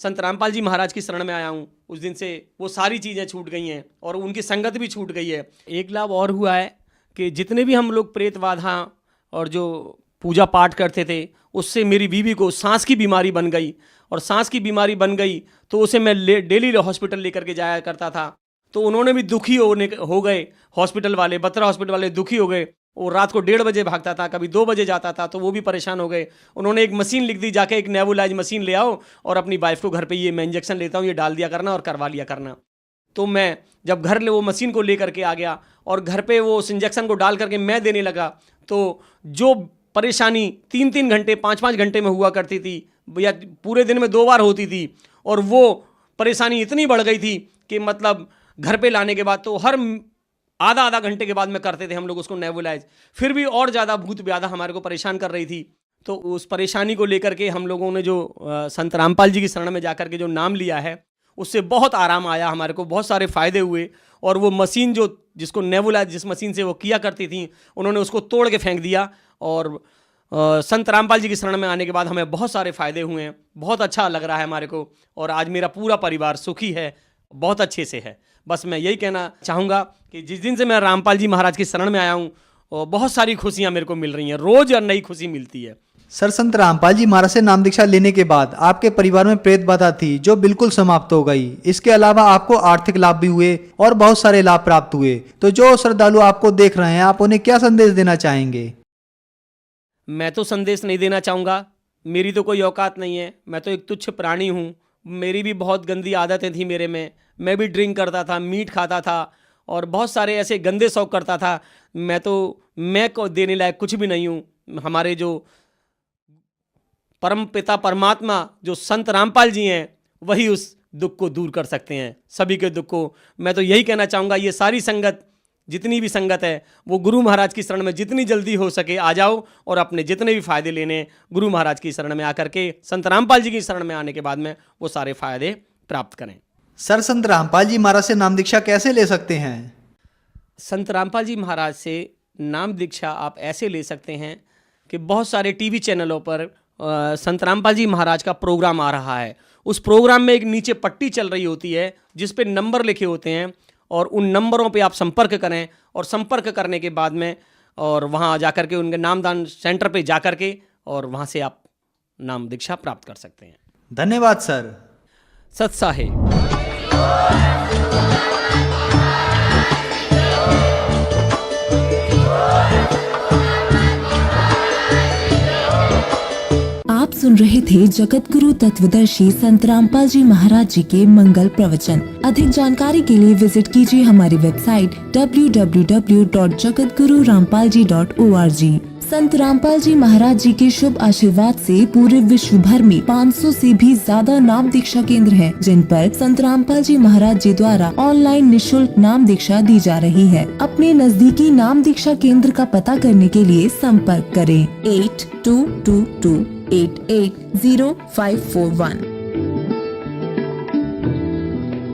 संत रामपाल जी महाराज की शरण में आया हूँ, उस दिन से वो सारी चीज़ें छूट गई हैं, और उनकी संगत भी छूट गई है। एक लाभ और हुआ है कि जितने भी हम लोग प्रेत बाधा और जो पूजा पाठ करते थे, उससे मेरी बीवी को सांस की बीमारी बन गई, और सांस की बीमारी बन गई तो उसे मैं डेली हॉस्पिटल लेकर के जाया करता था। तो उन्होंने भी दुखी हो गए, हॉस्पिटल वाले, बत्रा हॉस्पिटल वाले दुखी हो गए। वो रात को 1:30 बजे भागता था, कभी 2 बजे जाता था, तो वो भी परेशान हो गए। उन्होंने एक मशीन लिख दी, जाके एक नेबुलाइज मशीन ले आओ और अपनी वाइफ को घर पे ये मैं इंजेक्शन लेता हूँ, ये डाल दिया करना और करवा लिया करना। तो मैं जब घर वो मशीन को लेकर के आ गया और घर पे वो उस इंजेक्शन को डाल करके मैं देने लगा, तो जो परेशानी 3-3 घंटे 5-5 घंटे में हुआ करती थी, या पूरे दिन में 2 बार होती थी, और वो परेशानी इतनी बढ़ गई थी कि मतलब घर पे लाने के बाद तो हर आधा घंटे के बाद में करते थे हम लोग उसको नेबुलाइज। फिर भी और ज़्यादा भूत व्याधा हमारे को परेशान कर रही थी। तो उस परेशानी को लेकर के हम लोगों ने जो संत रामपाल जी की शरण में जाकर के जो नाम लिया है, उससे बहुत आराम आया, हमारे को बहुत सारे फ़ायदे हुए। और वो मशीन जिसको नेबुलाइज जिस मशीन से वो किया करती थी, उन्होंने उसको तोड़ के फेंक दिया, और संत रामपाल जी की शरण में आने के बाद हमें बहुत सारे फ़ायदे हुए हैं। बहुत अच्छा लग रहा है हमारे को, और आज मेरा पूरा परिवार सुखी है, बहुत अच्छे से है। बस मैं यही कहना चाहूँगा कि जिस दिन से मैं रामपाल जी महाराज की शरण में आया हूँ, बहुत सारी खुशियाँ मेरे को मिल रही हैं, रोज़ और नई खुशी मिलती है। सर, संत रामपाल जी महाराज से नाम दीक्षा लेने के बाद आपके परिवार में प्रेत बाधा थी जो बिल्कुल समाप्त हो गई। इसके अलावा आपको आर्थिक लाभ भी हुए और बहुत सारे लाभ प्राप्त हुए। तो जो श्रद्धालु आपको देख रहे हैं, आप उन्हें क्या संदेश देना चाहेंगे? मैं तो संदेश नहीं देना चाहूँगा, मेरी तो कोई औकात नहीं है, मैं तो एक तुच्छ प्राणी हूँ। मेरी भी बहुत गंदी आदतें थी मेरे में, मैं भी ड्रिंक करता था, मीट खाता था, और बहुत सारे ऐसे गंदे शौक करता था। मैं को देने लायक कुछ भी नहीं हूँ। हमारे जो परम पिता परमात्मा जो संत रामपाल जी हैं, वही उस दुख को दूर कर सकते हैं, सभी के दुख को। मैं तो यही कहना चाहूँगा, ये सारी संगत, जितनी भी संगत है, वो गुरु महाराज की शरण में जितनी जल्दी हो सके आ जाओ, और अपने जितने भी फ़ायदे लेने गुरु महाराज की शरण में आकर के, संत रामपाल जी की शरण में आने के बाद में वो सारे फ़ायदे प्राप्त करें। सर, संत रामपाल जी महाराज से नाम दीक्षा कैसे ले सकते हैं? संत रामपाल जी महाराज से नाम दीक्षा आप ऐसे ले सकते हैं कि बहुत सारे टीवी चैनलों पर संत रामपाल जी महाराज का प्रोग्राम आ रहा है। उस प्रोग्राम में एक नीचे पट्टी चल रही होती है जिस पे नंबर लिखे होते हैं, और उन नंबरों पे आप संपर्क करें, और संपर्क करने के बाद में और वहाँ जाकर के उनके नामदान सेंटर पे जाकर के, और वहाँ से आप नाम दीक्षा प्राप्त कर सकते हैं। धन्यवाद सर। सत साहेब। आप सुन रहे थे जगत गुरु तत्वदर्शी संत रामपाल जी महाराज जी के मंगल प्रवचन। अधिक जानकारी के लिए विजिट कीजिए हमारी वेबसाइट www.jagatgururampalji.org। संत रामपाल जी महाराज जी के शुभ आशीर्वाद से पूरे विश्व भर में 500 से भी ज्यादा नाम दीक्षा केंद्र हैं, जिन पर संत रामपाल जी महाराज जी द्वारा ऑनलाइन निशुल्क नाम दीक्षा दी जा रही है। अपने नजदीकी नाम दीक्षा केंद्र का पता करने के लिए संपर्क करें 8222880541।